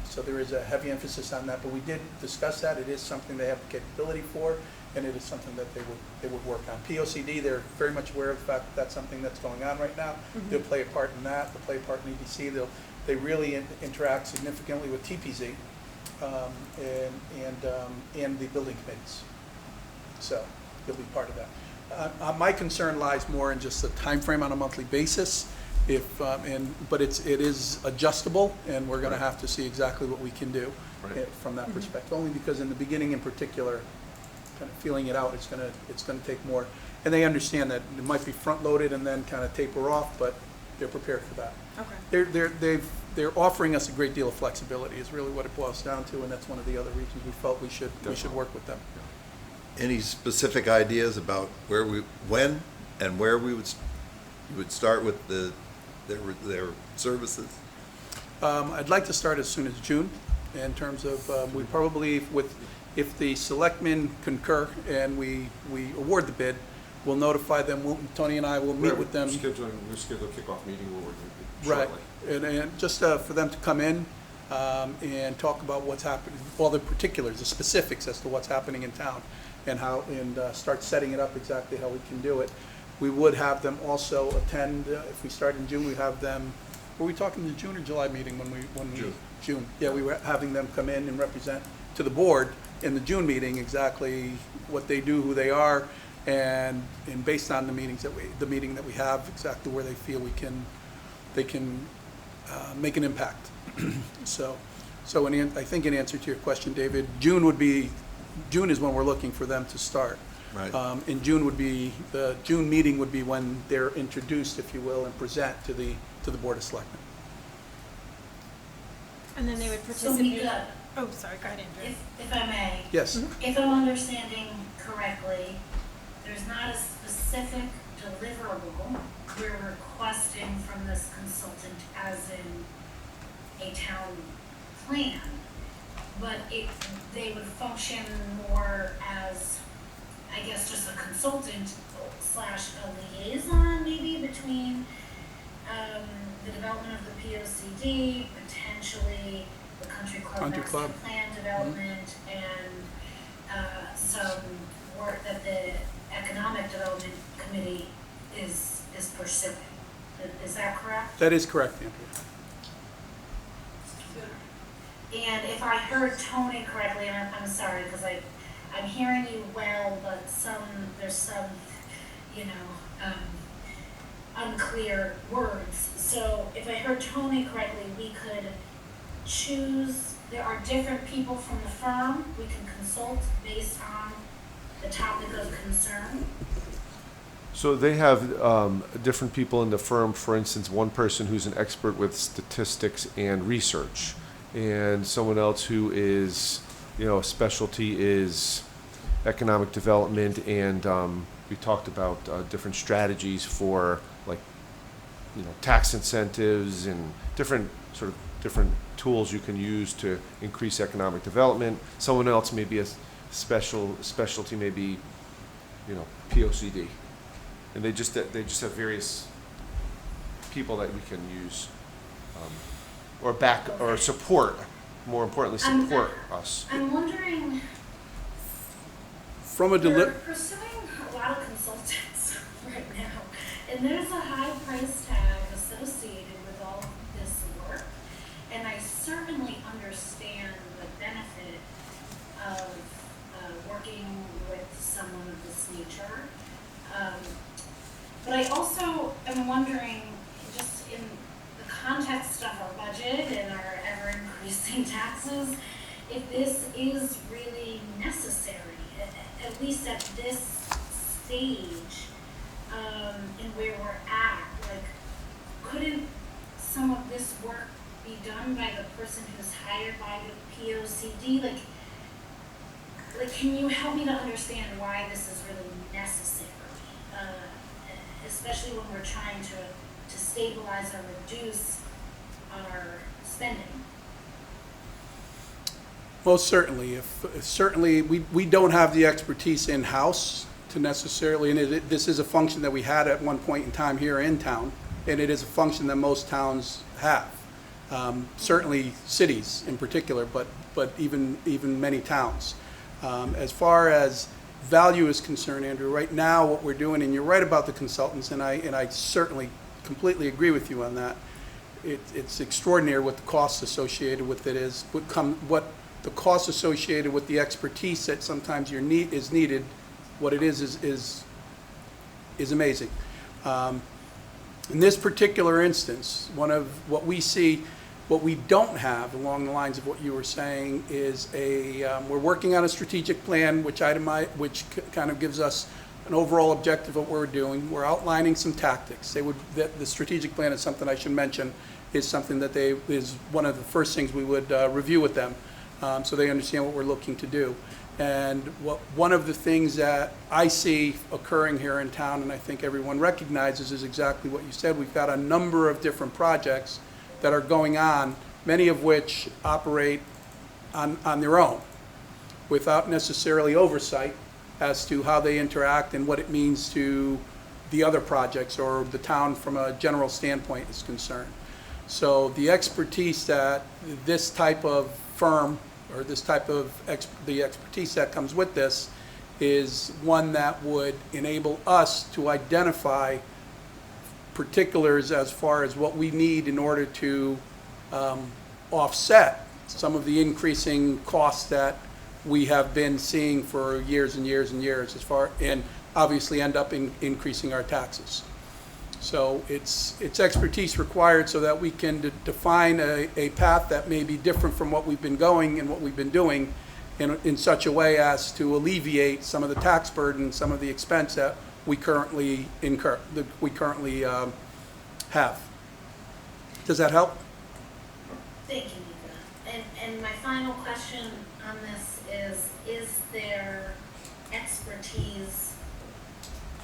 So there is a heavy emphasis on that, but we did discuss that. It is something they have the capability for, and it is something that they would work on. POCD, they're very much aware of the fact that that's something that's going on right now. They'll play a part in that. They'll play a part in EDC. They really interact significantly with TPZ and the building committees. So they'll be part of that. My concern lies more in just the time frame on a monthly basis. But it is adjustable, and we're going to have to see exactly what we can do from that perspective. Only because in the beginning, in particular, kind of feeling it out, it's going to take more. And they understand that it might be front loaded and then kind of taper off, but they're prepared for that. Okay. They're offering us a great deal of flexibility. Is really what it boils down to, and that's one of the other reasons we felt we should work with them. Any specific ideas about when and where you would start with their services? I'd like to start as soon as June in terms of, we probably, if the selectmen concur and we award the bid, we'll notify them, Tony and I will meet with them. We'll schedule a kickoff meeting Right, shortly. and just for them to come in and talk about what's happening, all the particulars, the specifics as to what's happening in town and start setting it up exactly how we can do it. We would have them also attend, if we start in June, we have them, were we talking the June or July meeting June. Yeah, we were having them come in and represent to the board in the June meeting exactly what they do, who they are, and based on the meeting that we have, exactly where they feel they can make an impact. So I think in answer to your question, David, June is when we're looking for them to start. Right. In June the June meeting would be when they're introduced, if you will, and present to the Board of Selectmen. And then they would So participate. Mika, Oh, sorry, go ahead, Andrew. if I may. Yes. If I'm understanding correctly, there's not a specific deliverable we're requesting from this consultant as in a town plan, but they would function more as, I guess, just a consultant / a liaison maybe between the development of the POCD, potentially the country club master plan development, and some work that the economic development committee is pursuing. Is that correct? That is correct, Andrea. And if I heard Tony correctly, and I'm sorry, because I'm hearing you well, but there's some, unclear words. So if I heard Tony correctly, we could choose, there are different people from the firm, we can consult based on the topic of concern. So they have different people in the firm, for instance, one person who's an expert with statistics and research, and someone else who is, a specialty is economic development, and we talked about different strategies for, like, tax incentives and different tools you can use to increase economic development. Someone else may be a specialty, maybe, POCD. And they just have various people that we can use, or support. More importantly, support us. I'm wondering, From a we're pursuing a lot of consultants right now, and there's a high price tag associated with all of this work, and I certainly understand the benefit of working with someone of this nature. But I also am wondering, just in the context of our budget and our ever-increasing taxes, if this is really necessary, at least at this stage, and where we're at. Like, couldn't some of this work be done by the person who's hired by the POCD? Like, can you help me to understand why this is really necessary? Especially when we're trying to stabilize or reduce our spending. Most certainly. Certainly, we don't have the expertise in-house to necessarily, and this is a function that we had at one point in time here in town, and it is a function that most towns have. Certainly cities in particular, but even many towns. As far as value is concerned, Andrew, right now what we're doing, and you're right about the consultants, and I certainly completely agree with you on that. It's extraordinary what the costs associated with it is, what the costs associated with the expertise that sometimes is needed. What it is amazing. In this particular instance, one of what we see, what we don't have along the lines of what you were saying is we're working on a strategic plan which kind of gives us an overall objective of what we're doing. We're outlining some tactics. The strategic plan is something I should mention, is something that is one of the first things we would review with them, so they understand what we're looking to do. And one of the things that I see occurring here in town, and I think everyone recognizes, is exactly what you said. We've got a number of different projects that are going on, many of which operate on their own, without necessarily oversight as to how they interact and what it means to the other projects or the town from a general standpoint is concerned. So the expertise that this type of firm, or this type of the expertise that comes with this, is one that would enable us to identify particulars as far as what we need in order to offset some of the increasing costs that we have been seeing for years and years and years, and obviously end up increasing our taxes. So it's expertise required so that we can define a path that may be different from what we've been going and what we've been doing in such a way as to alleviate some of the tax burden, some of the expense that we currently incur, that we currently have. Does that help? Thank you, Nika. And my final question on this is there expertise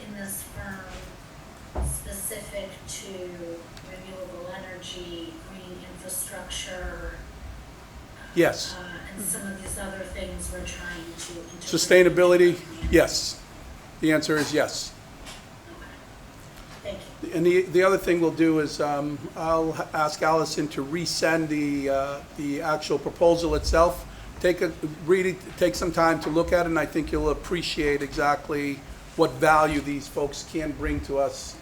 in this firm specific to renewable energy, green infrastructure? Yes. And some of these other things we're trying to integrate. Sustainability, yes. The answer is yes. Okay. Thank you. And the other thing we'll do is I'll ask Allison to resend the actual proposal itself. Take some time to look at it, and I think you'll appreciate exactly what value these folks can bring to us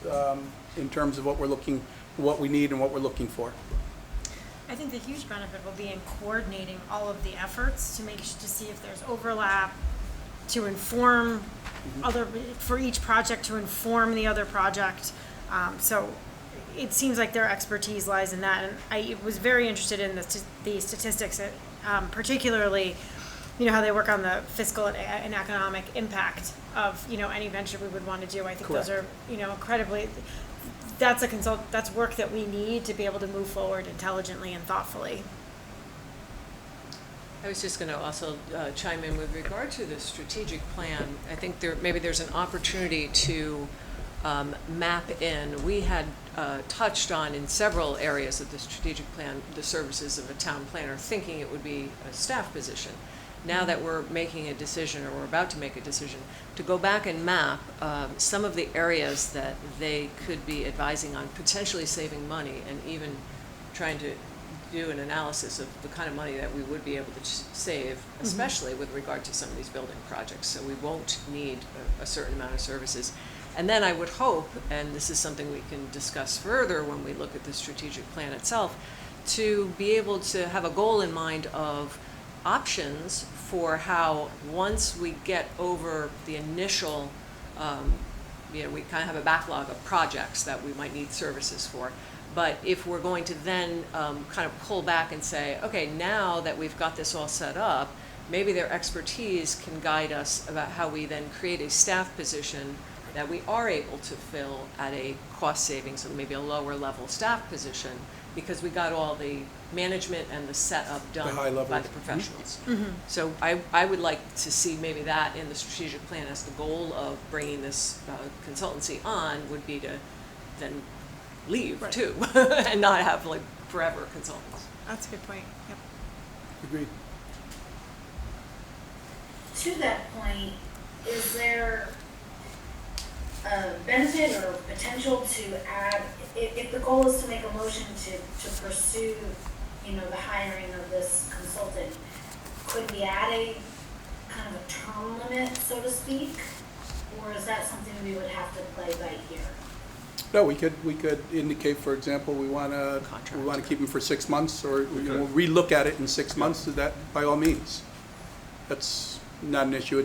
in terms of what we need and what we're looking for. I think the huge benefit will be in coordinating all of the efforts to see if there's overlap, to inform for each project to inform the other project. So it seems like their expertise lies in that. And I was very interested in the statistics, particularly, how they work on the fiscal and economic impact of, any venture we would want to do. I think those are, incredibly, that's work that we need to be able to move forward intelligently and thoughtfully. I was just going to also chime in with regard to the strategic plan. I think maybe there's an opportunity to map in. We had touched on in several areas of the strategic plan the services of a town planner, thinking it would be a staff position. Now that we're making a decision, or we're about to make a decision, to go back and map some of the areas that they could be advising on, potentially saving money, and even trying to do an analysis of the kind of money that we would be able to save, especially with regard to some of these building projects. So we won't need a certain amount of services. And then I would hope, and this is something we can discuss further when we look at the strategic plan itself, to be able to have a goal in mind of options for how, once we get over the initial, we kind of have a backlog of projects that we might need services for. But if we're going to then kind of pull back and say, okay, now that we've got this all set up, maybe their expertise can guide us about how we then create a staff position that we are able to fill at a cost savings, or maybe a lower level staff position, because we got all the management and the setup done by the professionals. So I would like to see maybe that in the strategic plan as the goal of bringing this consultancy on would be to then leave too, and not have like forever consultants. That's a good point. Yep. Agreed. To that point, is there a benefit or potential to add, if the goal is to make a motion to pursue, the hiring of this consultant, could we add a kind of a term limit, so to speak? Or is that something we would have to play by ear? No, we could indicate, for example, we want to keep them for 6 months, or we'll relook at it in 6 months. So that, by all means, that's not an issue.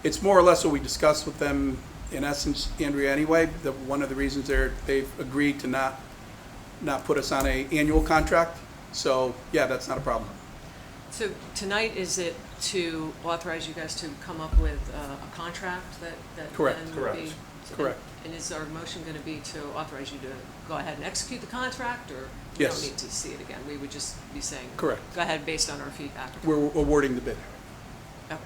It's more or less what we discussed with them in essence, Andrea. Anyway, one of the reasons they've agreed to not put us on an annual contract. So yeah, that's not a problem. So tonight, is it to authorize you guys to come up with a contract that Correct. then would Correct. be? Correct. And is our motion going to be to authorize you to go ahead and execute the contract, or we Yes. don't need to see it again? We would just be saying, Correct. go ahead based on our feedback. We're awarding the bid. Okay.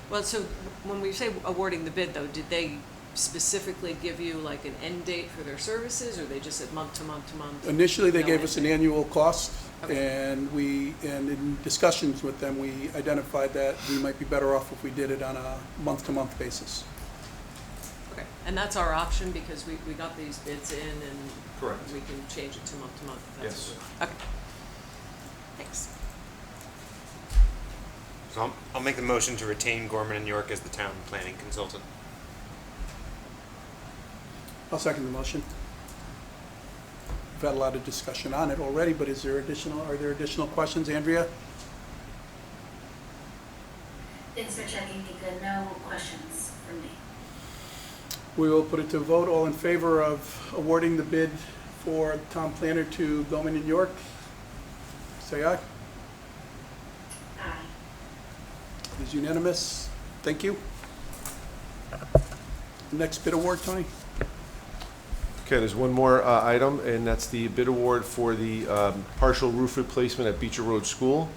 Well, so when we say awarding the bid, though, did they specifically give you like an end date for their services, or they just said month to month to month? Initially, they No gave end us an date? annual cost, Okay. and in discussions with them, we identified that we might be better off if we did it on a month-to-month basis. Okay, and that's our option, because we got these bids in, and Correct. we can change it to month to month. If that's Yes. what we- Okay. Thanks. So I'll make the motion to retain Gorman and York as the town planning consultant. I'll second the motion. We've had a lot of discussion on it already, but are there additional questions, Andrea? Thanks for checking, Nika. No questions from me. We will put it to a vote. All in favor of awarding the bid for town planner to Bowman and York? Say aye. Aye. It is unanimous. Thank you. Next bid award, Tony? Okay, there's one more item, and that's the bid award for the partial roof replacement at Beecher Road School.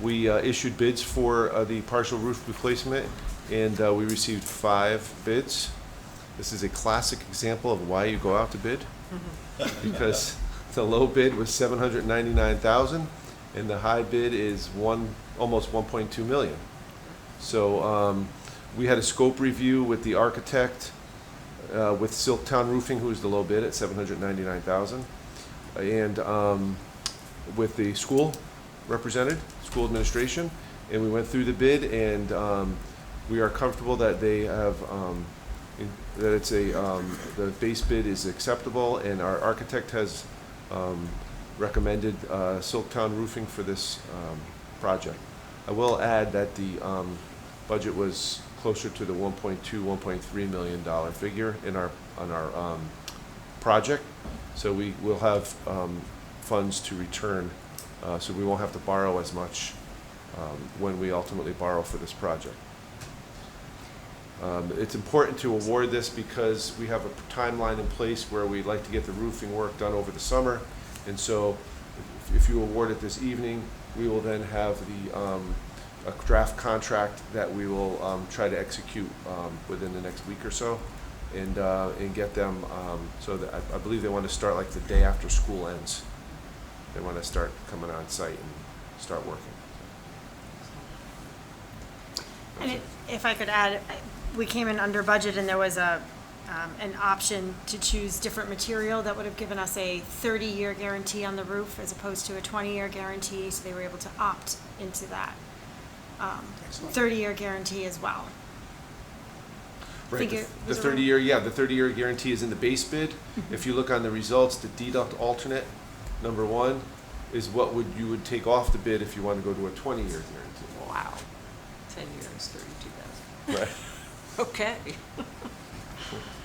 We issued bids for the partial roof replacement, and we received 5 bids. This is a classic example of why you go out to bid, because the low bid was $799,000, and the high bid is almost $1.2 million. So we had a scope review with the architect, with Silktown Roofing, who is the low bid at $799,000, and with the school represented, school administration, and we went through the bid, and we are comfortable that they have that it's the base bid is acceptable, and our architect has recommended Silktown Roofing for this project. I will add that the budget was closer to the $1.2, $1.3 million figure on our project, so we will have funds to return, so we won't have to borrow as much when we ultimately borrow for this project. It's important to award this because we have a timeline in place where we'd like to get the roofing work done over the summer, and so if you award it this evening, we will then have a draft contract that we will try to execute within the next week or so, and get them, so that I believe they want to start like the day after school ends. They want to start coming on site and start working. And if I could add, we came in under budget and there was an option to choose different material that would have given us a 30-year guarantee on the roof as opposed to a 20-year guarantee, so they were able to opt into that 30-year guarantee as well. Right, the 30-year, yeah, the 30-year guarantee is in the base bid. If you look on the results, the deduct alternate, number 1, is what you would take off the bid if you want to go to a 20-year guarantee. Wow. 10 years, 32,000. Right. Okay.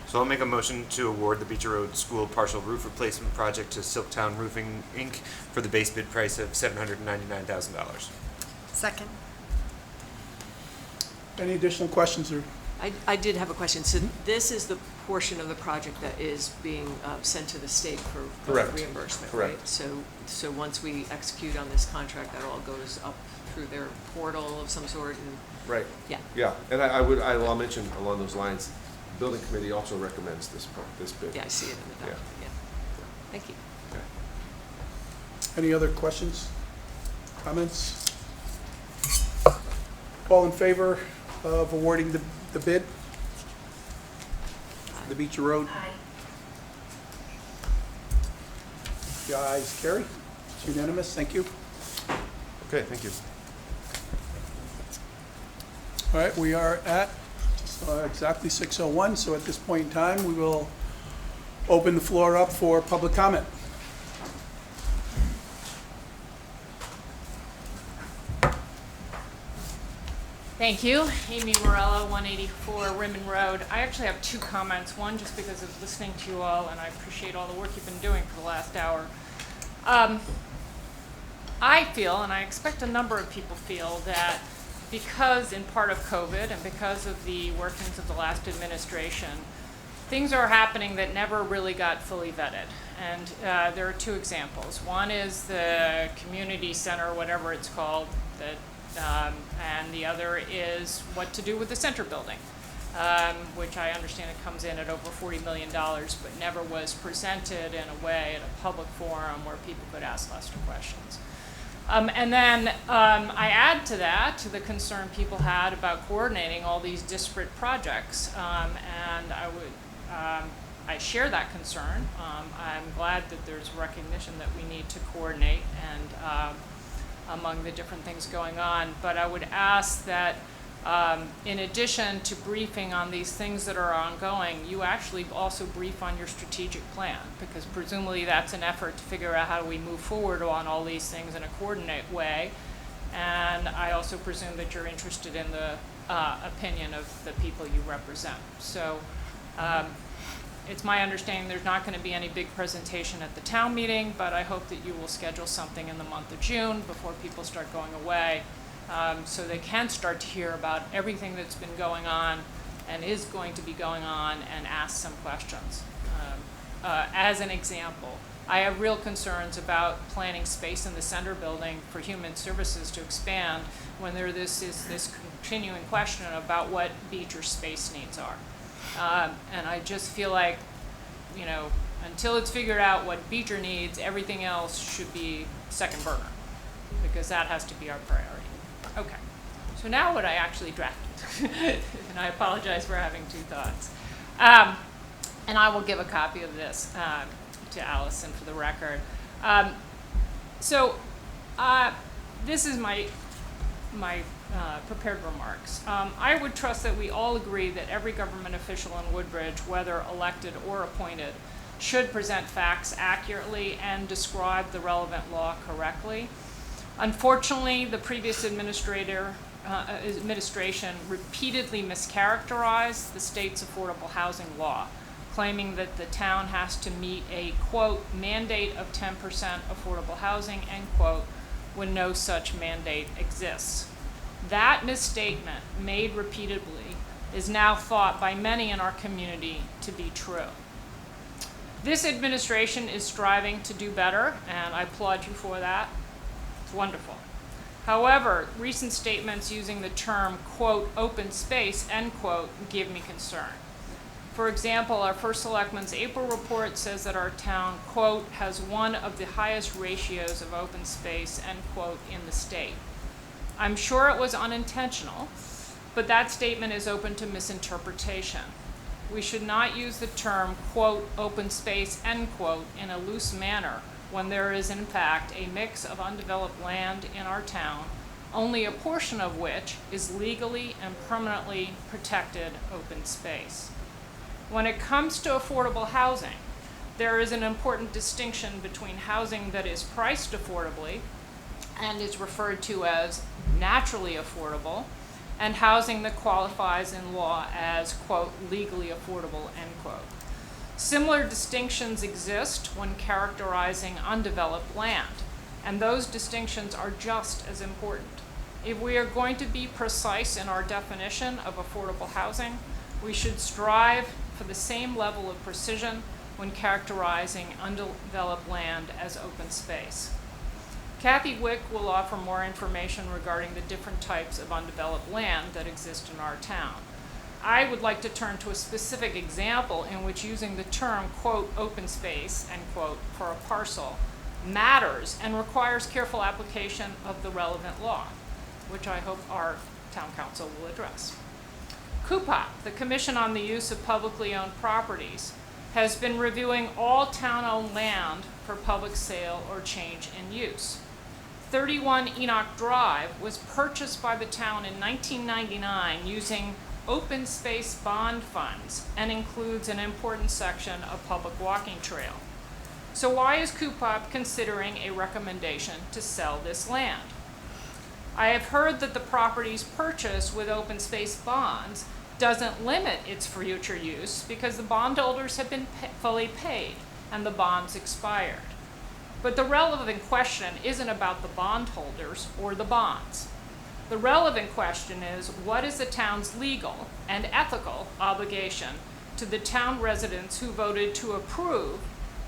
So I'll make a motion to award the Beecher Road School partial roof replacement project to Silktown Roofing, Inc. for the base bid price of $799,000. Second. Any additional questions or? I did have a question. So this is the portion of the project that is being sent to the state for Correct. reimbursement, Correct. right? So once we execute on this contract, that all goes up through their portal of some sort and. Right. Yeah. Yeah, and I'll mention along those lines, the building committee also recommends this bid. Yeah, I see it in the document, yeah. Thank you. Okay. Any other questions, comments? All in favor of awarding the bid? The Beecher Road? Aye. The ayes carry. It's unanimous. Thank you. Okay, thank you. All right, we are at exactly 6:01, so at this point in time, we will open the floor up for public comment. Thank you. Amy Morello, 184 Rimmon Road. I actually have 2 comments. One, just because of listening to you all, and I appreciate all the work you've been doing for the last hour. I feel, and I expect a number of people feel, that because in part of COVID and because of the workings of the last administration, things are happening that never really got fully vetted. And there are 2 examples. One is the community center, whatever it's called, and the other is what to do with the center building, which I understand it comes in at over $40 million, but never was presented in a way at a public forum where people could ask Lester questions. And then I add to that to the concern people had about coordinating all these disparate projects, and I share that concern. I'm glad that there's recognition that we need to coordinate and among the different things going on, but I would ask that in addition to briefing on these things that are ongoing, you actually also brief on your strategic plan, because presumably that's an effort to figure out how do we move forward on all these things in a coordinate way. And I also presume that you're interested in the opinion of the people you represent. So it's my understanding there's not going to be any big presentation at the town meeting, but I hope that you will schedule something in the month of June before people start going away, so they can start to hear about everything that's been going on and is going to be going on and ask some questions. As an example, I have real concerns about planning space in the center building for human services to expand when there is this continuing question about what Beecher's space needs are. And I just feel like, you know, until it's figured out what Beecher needs, everything else should be second burner, because that has to be our priority. Okay, so now what I actually drafted, and I apologize for having 2 thoughts. And I will give a copy of this to Allison for the record. This is my prepared remarks. I would trust that we all agree that every government official in Woodbridge, whether elected or appointed, should present facts accurately and describe the relevant law correctly. Unfortunately, the previous administration repeatedly mischaracterized the state's affordable housing law, claiming that the town has to meet a, quote, mandate of 10% affordable housing, end quote, when no such mandate exists. That misstatement, made repeatedly, is now thought by many in our community to be true. This administration is striving to do better, and I applaud you for that. It's wonderful. However, recent statements using the term, quote, open space, end quote, give me concern. For example, our first Selectmen's April report says that our town, quote, has one of the highest ratios of open space, end quote, in the state. I'm sure it was unintentional, but that statement is open to misinterpretation. We should not use the term, quote, open space, end quote, in a loose manner when there is, in fact, a mix of undeveloped land in our town, only a portion of which is legally and permanently protected open space. When it comes to affordable housing, there is an important distinction between housing that is priced affordably and is referred to as naturally affordable, and housing that qualifies in law as, quote, legally affordable, end quote. Similar distinctions exist when characterizing undeveloped land, and those distinctions are just as important. If we are going to be precise in our definition of affordable housing, we should strive for the same level of precision when characterizing undeveloped land as open space. Kathy Wick will offer more information regarding the different types of undeveloped land that exist in our town. I would like to turn to a specific example in which using the term, quote, open space, end quote, for a parcel matters and requires careful application of the relevant law, which I hope our town council will address. CUPOP, the Commission on the Use of Publicly Owned Properties, has been reviewing all town-owned land for public sale or change in use. 31 Enoch Drive was purchased by the town in 1999 using open space bond funds and includes an important section of public walking trail. So why is CUPOP considering a recommendation to sell this land? I have heard that the property's purchase with open space bonds doesn't limit its future use because the bondholders have been fully paid and the bonds expired. But the relevant question isn't about the bondholders or the bonds. The relevant question is, what is the town's legal and ethical obligation to the town residents who voted to approve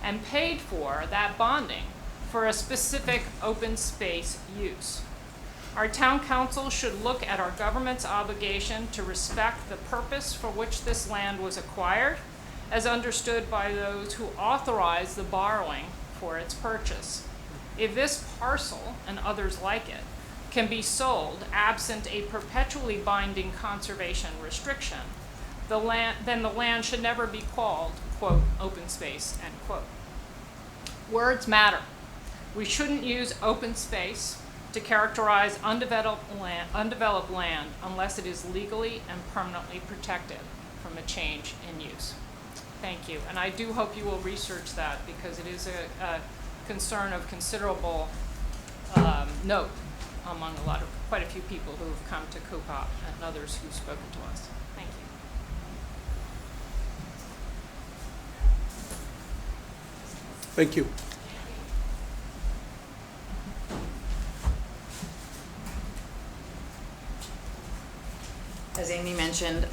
and paid for that bonding for a specific open space use? Our town council should look at our government's obligation to respect the purpose for which this land was acquired, as understood by those who authorized the borrowing for its purchase. If this parcel, and others like it, can be sold absent a perpetually binding conservation restriction, then the land should never be called, quote, open space, end quote. Words matter. We shouldn't use open space to characterize undeveloped land unless it is legally and permanently protected from a change in use. Thank you, and I do hope you will research that because it is a concern of considerable note among quite a few people who have come to CUPOP and others who've spoken to us. Thank you. Thank you. As Amy mentioned,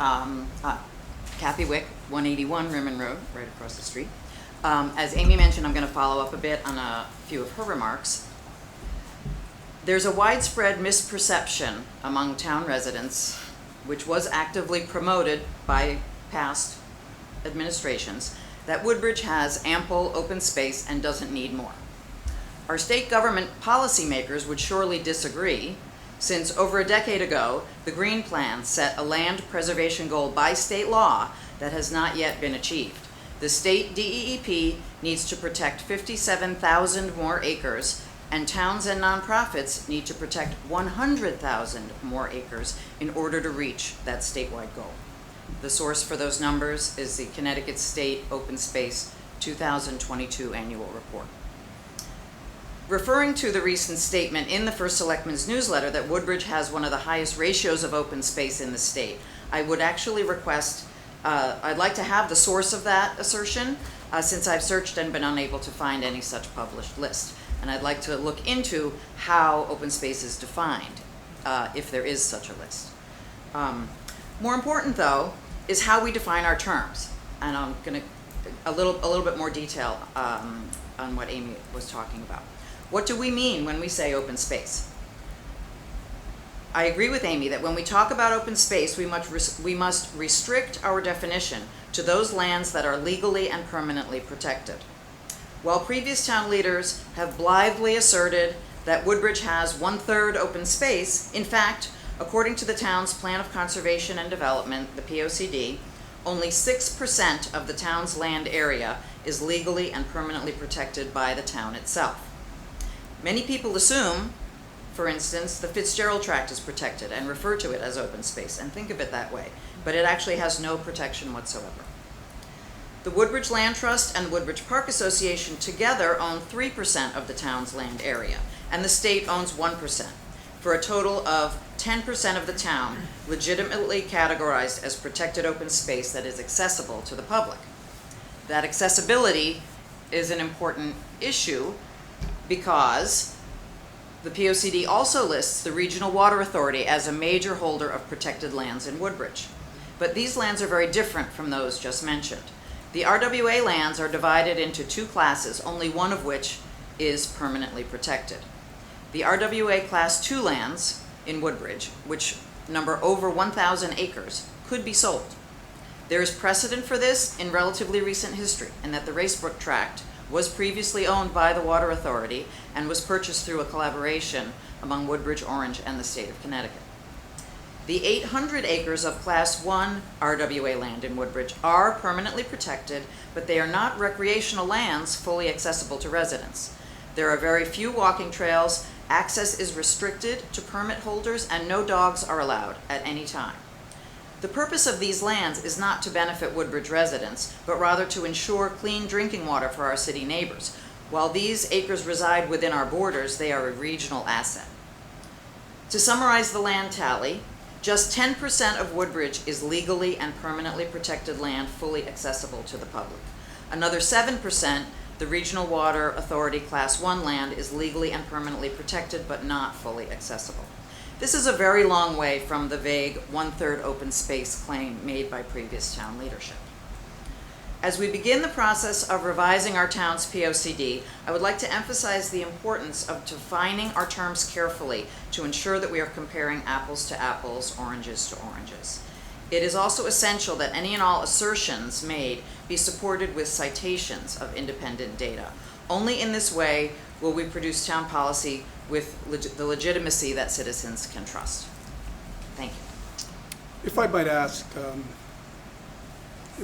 Kathy Wick, 181 Rimmon Road, right across the street. As Amy mentioned, I'm going to follow up a bit on a few of her remarks. There's a widespread misperception among town residents, which was actively promoted by past administrations, that Woodbridge has ample open space and doesn't need more. Our state government policymakers would surely disagree, since over a decade ago, the Green Plan set a land preservation goal by state law that has not yet been achieved. The state DEEP needs to protect 57,000 more acres and towns and nonprofits need to protect 100,000 more acres in order to reach that statewide goal. The source for those numbers is the Connecticut State Open Space 2022 Annual Report. Referring to the recent statement in the First Selectmen's newsletter that Woodbridge has one of the highest ratios of open space in the state, I would actually request, I'd like to have the source of that assertion, since I've searched and been unable to find any such published list. And I'd like to look into how open space is defined, if there is such a list. More important, though, is how we define our terms. And I'm going to a little bit more detail on what Amy was talking about. What do we mean when we say open space? I agree with Amy that when we talk about open space, we must restrict our definition to those lands that are legally and permanently protected. While previous town leaders have blithely asserted that Woodbridge has 1/3 open space, in fact, according to the town's Plan of Conservation and Development, the POCD, only 6% of the town's land area is legally and permanently protected by the town itself. Many people assume, for instance, the Fitzgerald Tract is protected and refer to it as open space and think of it that way, but it actually has no protection whatsoever. The Woodbridge Land Trust and Woodbridge Park Association together own 3% of the town's land area, and the state owns 1%, for a total of 10% of the town legitimately categorized as protected open space that is accessible to the public. That accessibility is an important issue because the POCD also lists the Regional Water Authority as a major holder of protected lands in Woodbridge. But these lands are very different from those just mentioned. The RWA lands are divided into two classes, only one of which is permanently protected. The RWA Class 2 lands in Woodbridge, which number over 1,000 acres, could be sold. There is precedent for this in relatively recent history, in that the Racebrook Tract was previously owned by the Water Authority and was purchased through a collaboration among Woodbridge, Orange, and the state of Connecticut. The 800 acres of Class 1 RWA land in Woodbridge are permanently protected, but they are not recreational lands fully accessible to residents. There are very few walking trails, access is restricted to permit holders, and no dogs are allowed at any time. The purpose of these lands is not to benefit Woodbridge residents, but rather to ensure clean drinking water for our city neighbors. While these acres reside within our borders, they are a regional asset. To summarize the land tally, just 10% of Woodbridge is legally and permanently protected land fully accessible to the public. Another 7%, the Regional Water Authority Class 1 land, is legally and permanently protected but not fully accessible. This is a very long way from the vague 1/3 open space claim made by previous town leadership. As we begin the process of revising our town's POCD, I would like to emphasize the importance of defining our terms carefully to ensure that we are comparing apples to apples, oranges to oranges. It is also essential that any and all assertions made be supported with citations of independent data. Only in this way will we produce town policy with the legitimacy that citizens can trust. Thank you. If I might ask,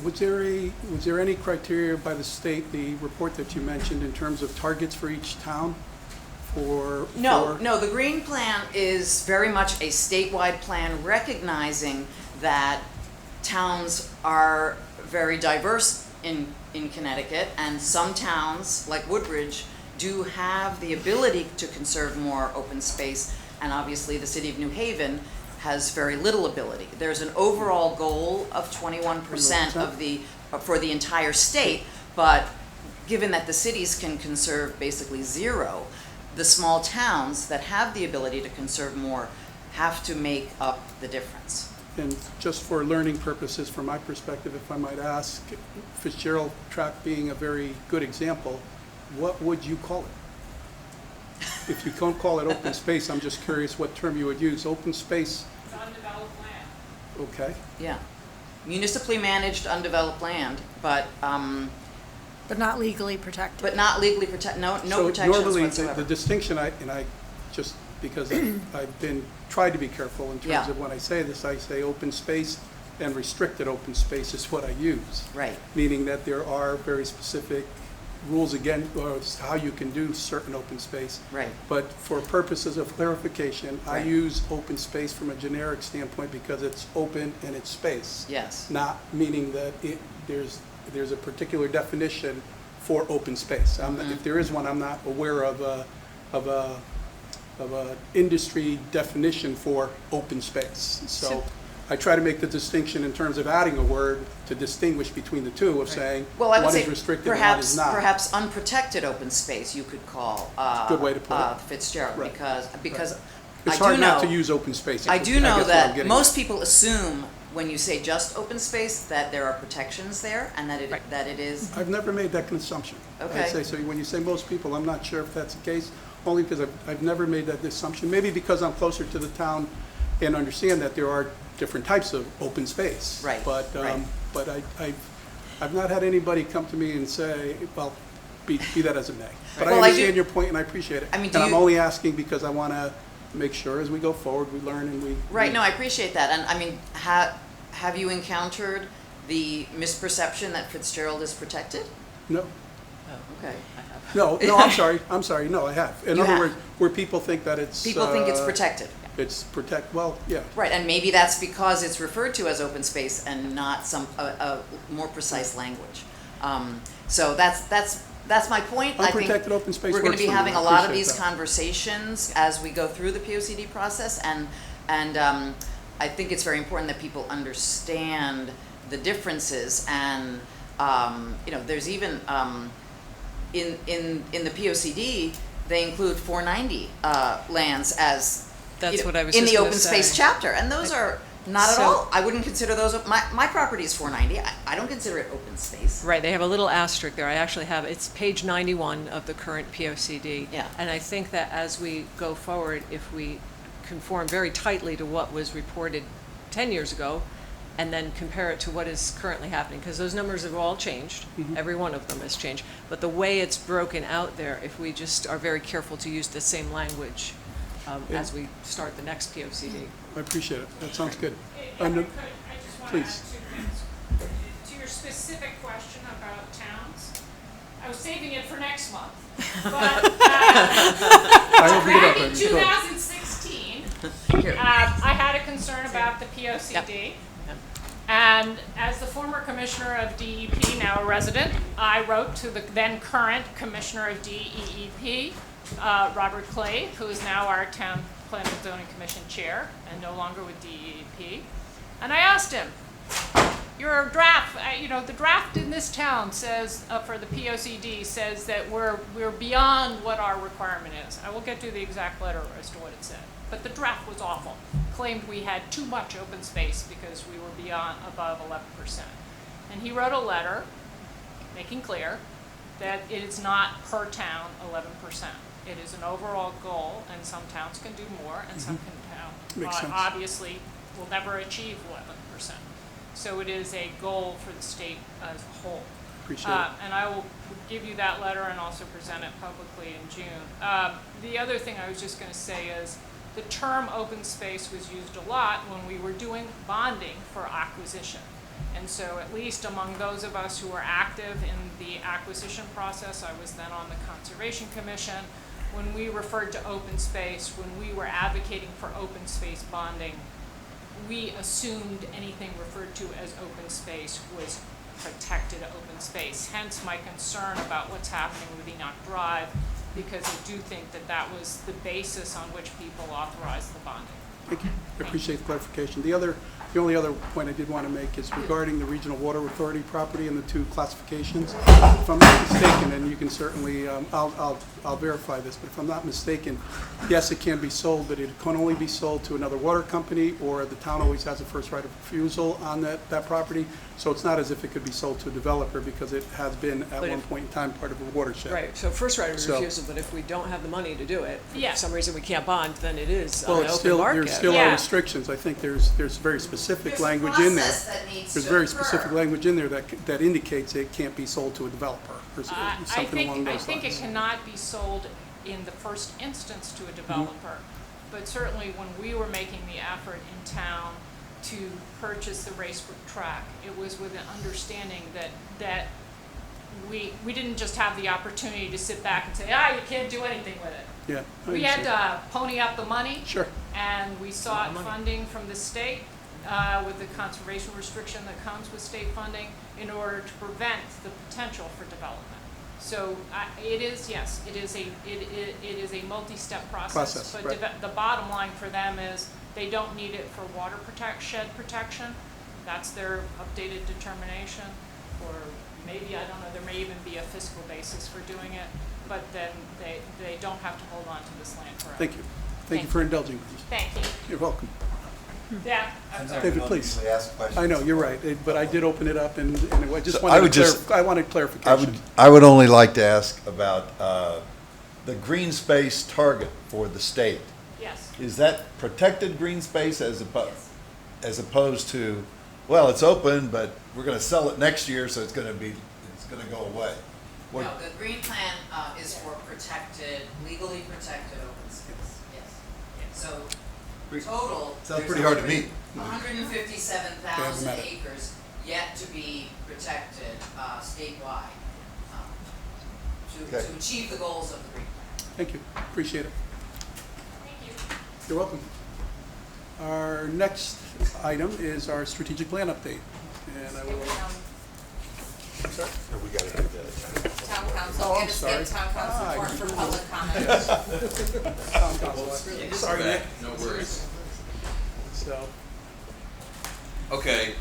was there any criteria by the state, the report that you mentioned, in terms of targets for each town? No, the green plan is very much a statewide plan recognizing that towns are very diverse in Connecticut, and some towns, like Woodbridge, do have the ability to conserve more open space, and obviously the city of New Haven has very little ability. There's an overall goal of 21% for the entire state, but given that the cities can conserve basically zero, the small towns that have the ability to conserve more have to make up the difference. And just for learning purposes, from my perspective, if I might ask, Fitzgerald Tract being a very good example, what would you call it? If you don't call it open space, I'm just curious what term you would use. Open space? It's undeveloped land. Okay. Yeah. Municipally managed undeveloped land, but not legally protected. But not legally protected, no So protections normally whatsoever. the distinction, I just, because I've been, tried to be careful in terms of when I say this, I say open space and restricted open space is what I use. Right. Meaning that there are very specific rules again, or how you can do certain open space. Right. But for purposes of clarification, I Right. use open space from a generic standpoint because it's open and it's space. Yes. Not meaning that there's a particular definition for open space. If there is one, I'm not aware of a industry definition for open space. So I try to make the distinction in terms of adding a word to distinguish between the two of saying Well, I would one say is restricted and one is not. perhaps unprotected open space you could call Good way to put it. Fitzgerald, Right. because It's I do hard not know- to use open space. I do know guess what I'm that getting most at. people assume when you say just open space that there are protections there and that it is. I've never made that assumption. Okay. I'd say, so when you say most people, I'm not sure if that's the case, only because I've never made that assumption. Maybe because I'm closer to the town and understand that there are different types of open space. Right, But, right. but I've not had anybody come to me and say, well, be that as it may. But I Well, I do- understand your point and I appreciate it. I mean, And I'm you- only asking because I want to make sure as we go forward, we learn and we. Right, no, I appreciate that, and I mean, have you encountered the misperception that Fitzgerald is protected? No. Oh, okay. No, I'm sorry, no, I have. In You other have. words, where people think that it's. People think it's protected. It's well, yeah. Right, and maybe that's because it's referred to as open space and not a more precise language. So that's my point. Unprotected open space We're going to works be for me. having I a lot of appreciate these that. conversations as we go through the POCD process, and I think it's very important that people understand the differences, and there's even in the POCD they include 490 lands as That's what I was in just the gonna open say. space chapter, and those are not at So- all. I wouldn't consider those. My property is 490. I don't consider it open space. Right, they have a little asterisk there. I actually have, it's page 91 of the current POCD. Yeah. And I think that as we go forward, if we conform very tightly to what was reported 10 years ago, and then compare it to what is currently happening, because those numbers have all changed. Every one of them has changed. But the way it's broken out there, if we just are very careful to use the same language as we start the next POCD. I appreciate it. That sounds good. If I could, I just want to add Please. 2 things. To your specific question about towns, I was saving it for next month. But I hope you get up back in and go. 2016, I had a concern about the POCD. And as the former commissioner of DEP, now a resident, I wrote to the then current commissioner of DEEP, Robert Clay, who is now our town planning and zoning commission chair and no longer with DEP. And I asked him, your draft, the draft in this town says, for the POCD, says that we're beyond what our requirement is. I will get to the exact letter as to what it said. But the draft was awful. Claimed we had too much open space because we were above 11%. And he wrote a letter making clear that it is not per town 11%. It is an overall goal, and some towns can do more, and some Makes sense. obviously will never achieve 11%. So it is a goal for the state as a whole. Appreciate it. And I will give you that letter and also present it publicly in June. The other thing I was just going to say is the term open space was used a lot when we were doing bonding for acquisition. And so at least among those of us who were active in the acquisition process, I was then on the Conservation Commission, when we referred to open space, when we were advocating for open space bonding, we assumed anything referred to as open space was protected open space. Hence my concern about what's happening with Enoch Drive, because I do think that that was the basis on which people authorized the bonding. Thank you. I appreciate the clarification. The only other point I did want to make is regarding the Regional Water Authority property and the 2 classifications. If I'm not mistaken, and you can certainly, I'll verify this, but if I'm not mistaken, yes, it can be sold, but it can only be sold to another water company, or the town always has a first right of refusal on that property. So it's not as if it could be sold to a developer, because it has been at But one if- point in time part of a watershed. Right, so first right of So- refusal, but if we don't have the money to do it, Yeah. for some reason we can't bond, then it is Well, on it's open still, market. there still Yeah. are restrictions. I think there's very specific There's a language in there. process that needs There's to very occur. specific language in there that indicates it can't be sold to a developer or something along I those think it lines. cannot be sold in the first instance to a developer. But certainly when we were making the effort in town to purchase the Racebrook track, it was with an understanding that we didn't just have the opportunity to sit back and say, you can't do anything with it. Yeah. I We had understand. to pony up the money. Sure. And we sought funding from the state with the conservation restriction that comes with state funding in order to prevent the potential for development. So it is, yes, it is a multi-step process. But right. the bottom line for them is they don't need it for shed protection. That's their updated determination. Or maybe, I don't know, there may even be a fiscal basis for doing it. But then they don't have to hold on to this land forever. Thank you. Thank you for indulging me. Thank you. You're welcome. Yeah, I'm sorry. David, please. Ask questions. I know, you're right, but I did open it up, and I just So I wanted would I wanted clarification. I would only like to ask about the green space target for the state. Yes. Is that protected green space as opposed to, well, it's open, but we're going to sell it next year, so it's going to go away? No, the green plan is for protected, legally protected open space, yes. So total. Sounds pretty hard to meet. 157,000 acres yet to be protected statewide to achieve the goals of the green plan. Thank you, appreciate it. Thank you. You're welcome. Our next item is our strategic plan update, and I will. I'm sorry? Town council, Oh, I'm get a skip sorry. town council report for public comment. Town council. Sorry, Nick. No worries. So, Okay,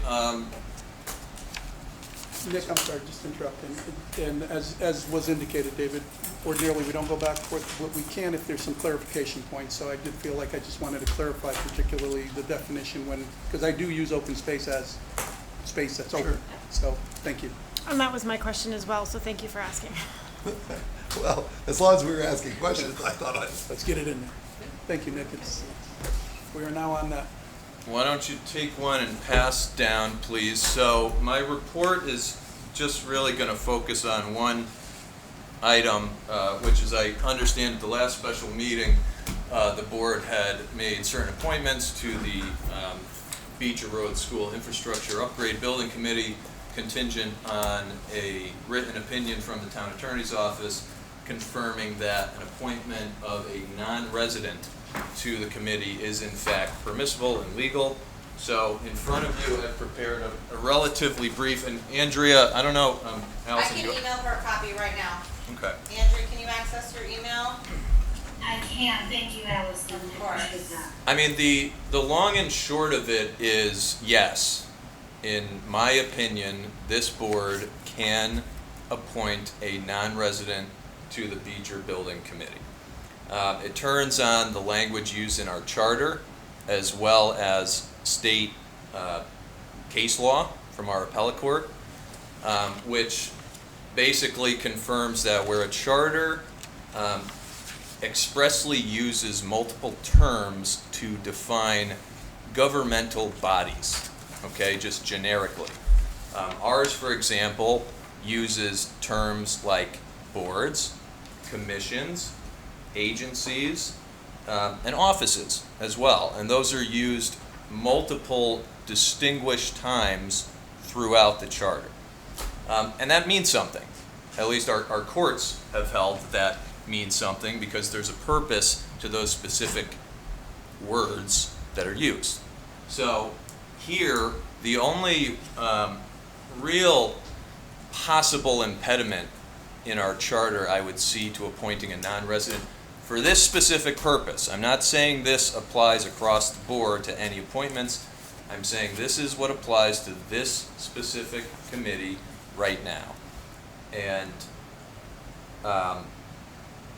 Nick, I'm sorry, just interrupting. And as was indicated, David, ordinarily we don't go back and forth, but we can if there's some clarification points. So I did feel like I just wanted to clarify particularly the definition because I do use open space as space that's open. So, thank you. And that was my question as well, so thank you for asking. Well, as long as we were asking questions, I thought Let's get it in there. Thank you, Nick. We are now on that. why don't you take one and pass down, please? So my report is just really going to focus on one item, which is I understand at the last special meeting, the board had made certain appointments to the Beecher Road School Infrastructure Upgrade Building Committee contingent on a written opinion from the town attorney's office confirming that an appointment of a non-resident to the committee is in fact permissible and legal. So in front of you, I've prepared a relatively brief, and Andrea, I don't know, I Allison. can email her a copy right now. Okay. Andrea, can you access your email? I can, thank you, Allison. Of course. I mean, the long and short of it is, yes, in my opinion, this board can appoint a non-resident to the Beecher Building Committee. It turns on the language used in our charter as well as state case law from our appellate court, which basically confirms that where a charter expressly uses multiple terms to define governmental bodies, okay, just generically. Ours, for example, uses terms like boards, commissions, agencies, and offices as well. And those are used multiple distinguished times throughout the charter. And that means something. At least our courts have held that means something because there's a purpose to those specific words that are used. So here, the only real possible impediment in our charter I would see to appointing a non-resident for this specific purpose. I'm not saying this applies across the board to any appointments. I'm saying this is what applies to this specific committee right now. And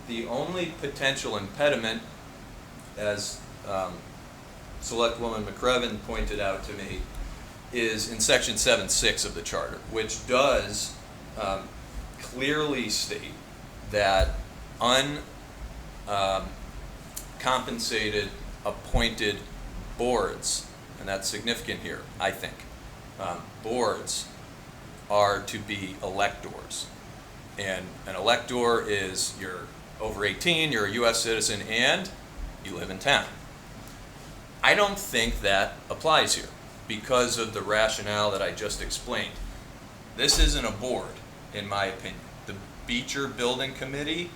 the only potential impediment, as Selectwoman McCrevin pointed out to me, is in section 7.6 of the charter, which does clearly state that uncompensated appointed boards, and that's significant here, I think, boards are to be electors. And an elector is you're over 18, you're a U.S. citizen, and you live in town. I don't think that applies here because of the rationale that I just explained. This isn't a board. in my opinion. The Beecher Building Committee,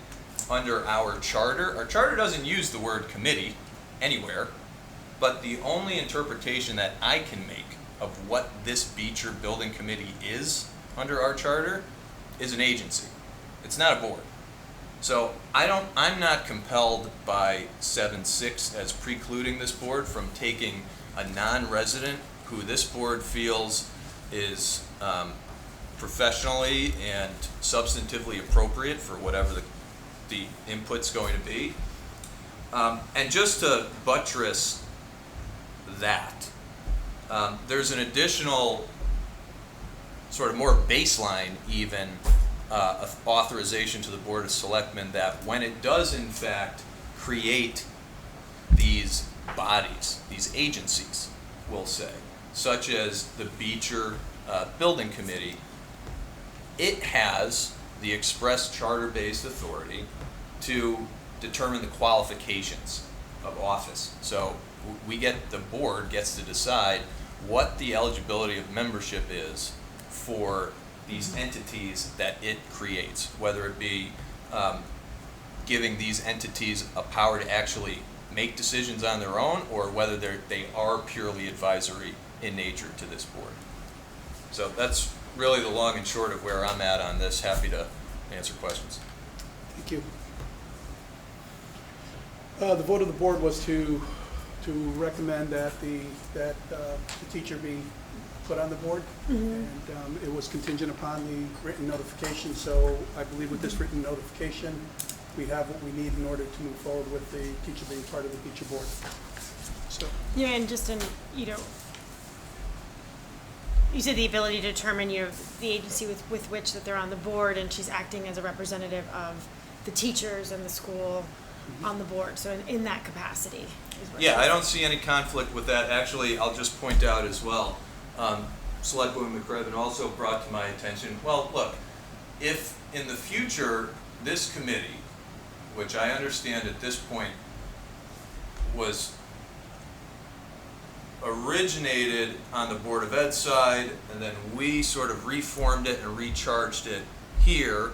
under our charter doesn't use the word committee anywhere, but the only interpretation that I can make of what this Beecher Building Committee is under our charter is an agency. It's not a board. So I'm not compelled by 7-6 as precluding this board from taking a non-resident who this board feels is professionally and substantively appropriate for whatever the input's going to be. And just to buttress that, there's an additional sort of more baseline even authorization to the Board of Selectmen that when it does in fact create these bodies, these agencies, we'll say, such as the Beecher Building Committee, it has the express charter-based authority to determine the qualifications of office. So the board gets to decide what the eligibility of membership is for these entities that it creates, whether it be giving these entities a power to actually make decisions on their own, or whether they are purely advisory in nature to this board. So that's really the long and short of where I'm at on this. Happy to answer questions. Thank you. The vote of the board was to recommend that the teacher be put on the board, and it was contingent upon the written notification. So I believe with this written notification, we have what we need in order to move forward with the teacher being part of the Beecher board. So Yeah, and just you said the ability to determine, the agency with which that they're on the board, and she's acting as a representative of the teachers and the school on the board. So in that capacity is what Yeah, I don't see any conflict with that. Actually, I'll just point out as well, Selectwoman McCraven also brought to my attention, well, look, if in the future this committee, which I understand at this point was originated on the Board of Ed side, and then we sort of reformed it and recharged it here,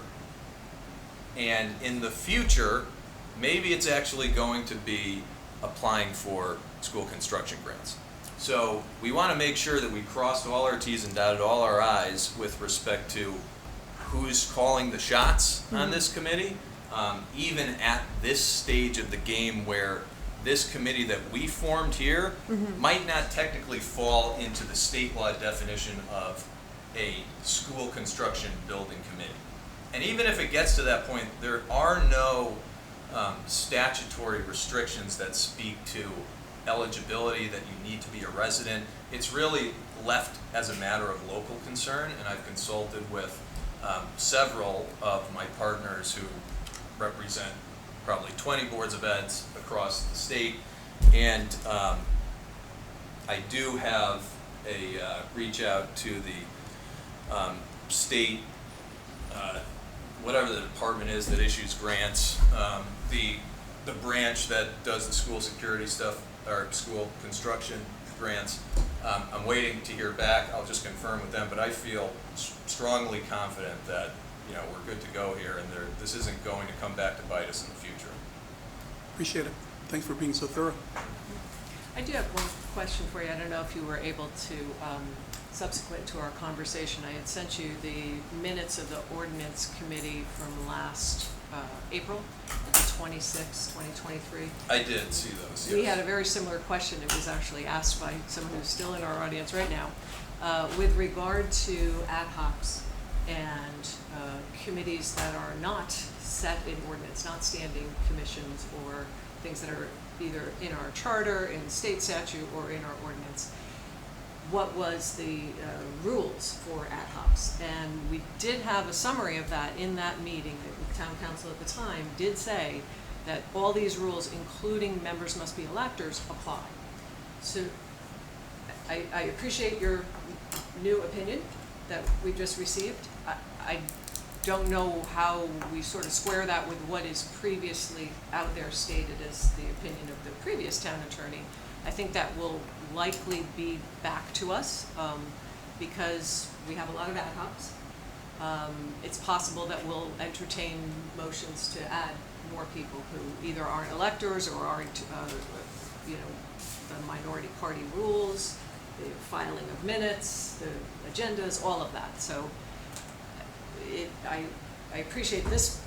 and in the future, maybe it's actually going to be applying for school construction grants. So we want to make sure that we crossed all our T's and dotted all our I's with respect to who's calling the shots on this committee, even at this stage of the game where this committee that we formed here might not technically fall into the state law definition of a school construction building committee. And even if it gets to that point, there are no statutory restrictions that speak to eligibility, that you need to be a resident. It's really left as a matter of local concern, and I've consulted with several of my partners who represent probably 20 boards of eds across the state, and I do have a reach out to the state, whatever the department is that issues grants, the branch that does the school security stuff, or school construction grants. I'm waiting to hear back. I'll just confirm with them, but I feel strongly confident that we're good to go here, and this isn't going to come back to bite us in the future. appreciate it. Thanks for being so thorough. I do have one question for you. I don't know if you were able to, subsequent to our conversation, I had sent you the minutes of the ordinance committee from last April, the 26th, 2023. I did see those, yes. We had a very similar question. It was actually asked by someone who's still in our audience right now, with regard to ad hocs and committees that are not set in ordinance, not standing commissions or things that are either in our charter, in state statute, or in our ordinance. What was the rules for ad hocs? And we did have a summary of that in that meeting. The town council at the time did say that all these rules, including members must be electors, apply. So I appreciate your new opinion that we just received. I don't know how we sort of square that with what is previously out there stated as the opinion of the previous town attorney. I think that will likely be back to us because we have a lot of ad hocs. It's possible that we'll entertain motions to add more people who either aren't electors or aren't, the minority party rules, the filing of minutes, the agendas, all of that. So I appreciate this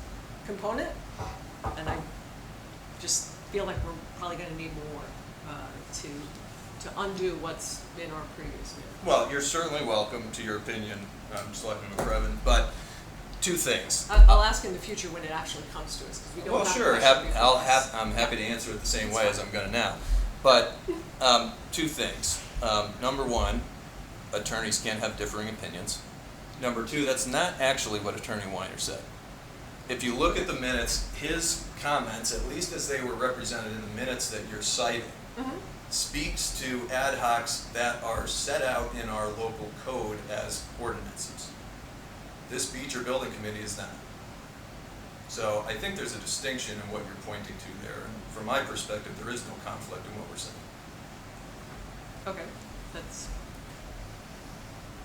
component, and I just feel like we're probably going to need more to undo what's in our previous meeting. Well, you're certainly welcome to your opinion, Selectman McCrevin, but two things. I'll ask in the future when it actually comes to us, because we don't Well, have sure, a question before us. I'm happy to answer it the same way as I'm gonna now. But, two things. Number one, attorneys can have differing opinions. Number two, that's not actually what Attorney Weiner said. If you look at the minutes, his comments, at least as they were represented in the minutes that you're citing, speaks to ad hocs that are set out in our local code as ordinances. This beach or building committee is not. So I think there's a distinction in what you're pointing to there. And from my perspective, there is no conflict in what we're saying. Okay,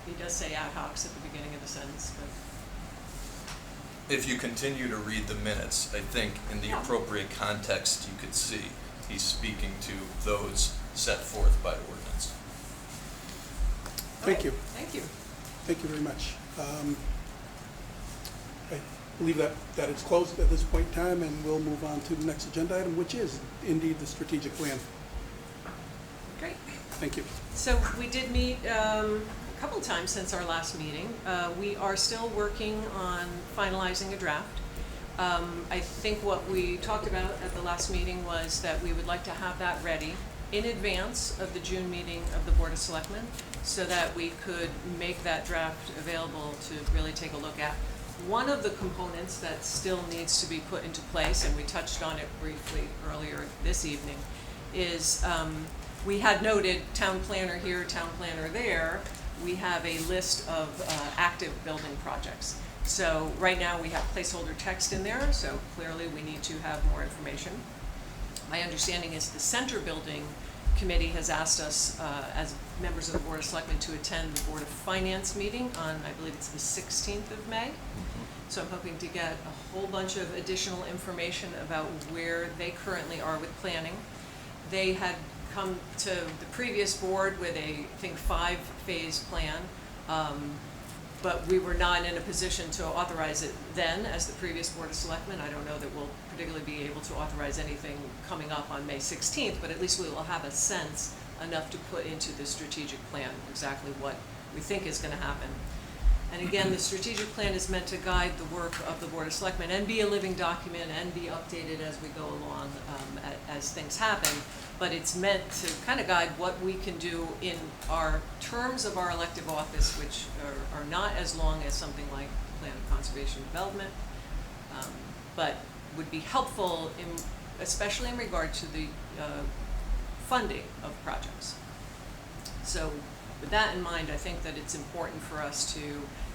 he does say ad hocs at the beginning of the sentence, but. If you continue to read the minutes, I think in the appropriate context you could see he's speaking to those set forth by ordinance. Thank you. Thank you. Thank you very much. I believe that it's closed at this point in time, and we'll move on to the next agenda item, which is indeed the strategic plan. Great. Thank you. So we did meet a couple times since our last meeting. We are still working on finalizing a draft. I think what we talked about at the last meeting was that we would like to have that ready in advance of the June meeting of the Board of Selectmen, so that we could make that draft available to really take a look at. One of the components that still needs to be put into place, and we touched on it briefly earlier this evening, is we had noted town planner here, town planner there. We have a list of active building projects. So right now we have placeholder text in there, so clearly we need to have more information. My understanding is the Center Building Committee has asked us as members of the Board of Selectmen to attend the Board of Finance meeting on, I believe it's the 16th of May. So I'm hoping to get a whole bunch of additional information about where they currently are with planning. They had come to the previous board with a, I think, 5-phase plan, but we were not in a position to authorize it then as the previous Board of Selectmen. I don't know that we'll particularly be able to authorize anything coming up on May 16th, but at least we will have a sense enough to put into the strategic plan exactly what we think is going to happen. And again, the strategic plan is meant to guide the work of the Board of Selectmen and be a living document and be updated as we go along as things happen. But it's meant to kind of guide what we can do in our terms of our elective office, which are not as long as something like Plan of Conservation Development, but would be helpful, especially in regard to the funding of projects. So with that in mind, I think that it's important for us to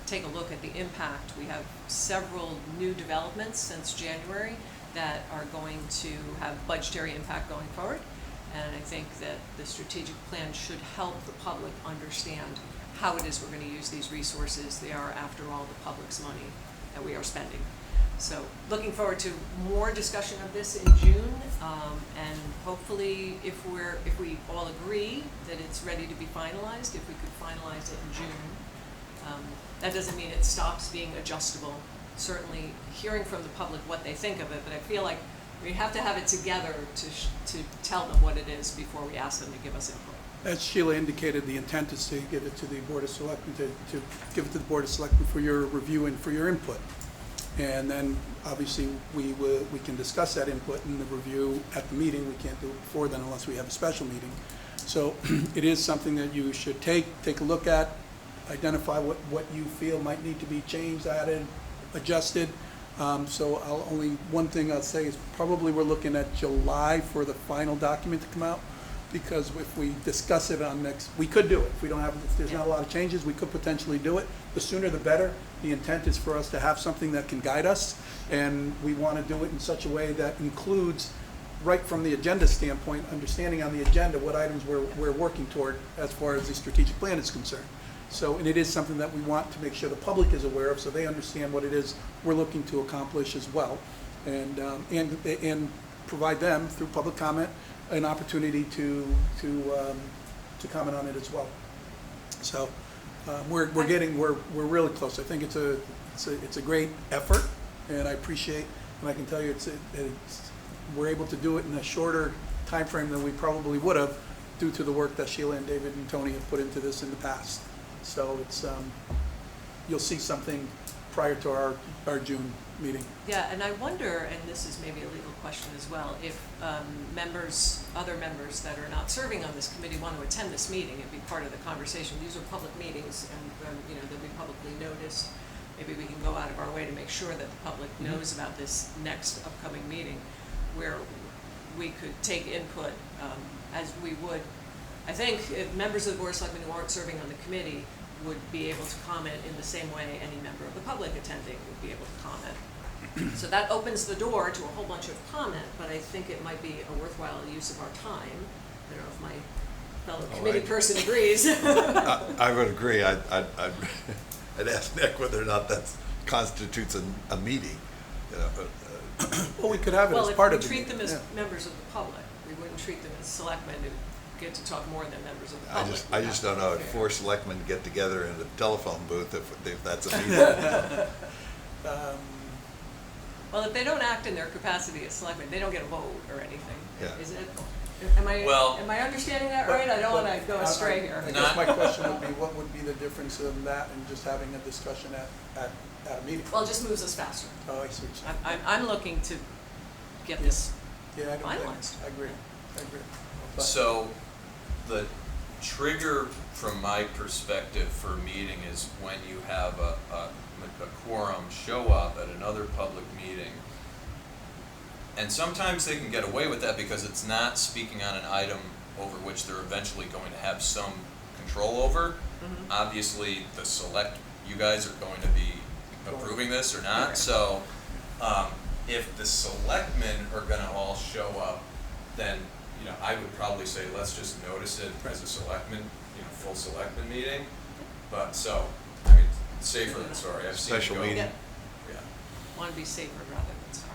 take a look at the impact. We have several new developments since January that are going to have budgetary impact going forward. And I think that the strategic plan should help the public understand how it is we're going to use these resources. They are, after all, the public's money that we are spending. So looking forward to more discussion of this in June, and hopefully if we all agree that it's ready to be finalized, if we could finalize it in June. That doesn't mean it stops being adjustable. Certainly hearing from the public what they think of it, but I feel like we have to have it together to tell them what it is before we ask them to give us input. As Sheila indicated, the intent is to give it to the Board of Selectmen, to give it to the Board of Selectmen for your review and for your input. And then, obviously, we can discuss that input in the review at the meeting. We can't do it before then unless we have a special meeting. So it is something that you should take a look at, identify what you feel might need to be changed, added, adjusted. So one thing I'll say is probably we're looking at July for the final document to come out, because if we discuss it on we could do it. If there's not a lot of changes, we could potentially do it. The sooner the better. The intent is for us to have something that can guide us, and we want to do it in such a way that includes, right from the agenda standpoint, understanding on the agenda what items we're working toward as far as the strategic plan is concerned. So, and it is something that we want to make sure the public is aware of, so they understand what it is we're looking to accomplish as well. And provide them, through public comment, an opportunity to comment on it as well. So, we're really close. I think it's a great effort, and I appreciate, and I can tell you we're able to do it in a shorter time frame than we probably would have, due to the work that Sheila and David and Tony have put into this in the past. So it's, you'll see something prior to our June meeting. Yeah, and I wonder, and this is maybe a legal question as well, if other members that are not serving on this committee want to attend this meeting and be part of the conversation. These are public meetings, and they'll be publicly noticed. Maybe we can go out of our way to make sure that the public knows about this next upcoming meeting, where we could take input as we would. I think if members of the Board of Selectmen who aren't serving on the committee would be able to comment in the same way any member of the public attending would be able to comment. So that opens the door to a whole bunch of comment, but I think it might be a worthwhile use of our time. I don't know if my fellow committee person agrees. I would agree. I'd ask Nick whether or not that constitutes a meeting. Well, we could have it as part of it. Well, if we treat them as members of the public, we wouldn't treat them as selectmen who get to talk more than members of the public. I just don't know if 4 selectmen get together in a telephone booth if that's a meeting. Well, if they don't act in their capacity as selectmen, they don't get a vote or anything. Yeah. Is it? Am I understanding that right? I don't want to go astray here. I guess my question would be, what would be the difference in that and just having a discussion at a meeting? Well, it just moves us faster. Oh, I see what you're saying. I'm looking to get this Yeah, I don't think, finalized. I agree. But- So, the trigger from my perspective for a meeting is when you have a quorum show up at another public meeting. And sometimes they can get away with that because it's not speaking on an item over which they're eventually going to have some control over. Mm-hmm. Obviously, you guys are going to be approving this or not, Correct. so, if the selectmen are gonna all show up, then, I would probably say, let's just notice it as a selectmen, full selectmen meeting. But, safer, sorry, I've seen it Special go. meeting. Yeah. Want to be safer rather than sorry.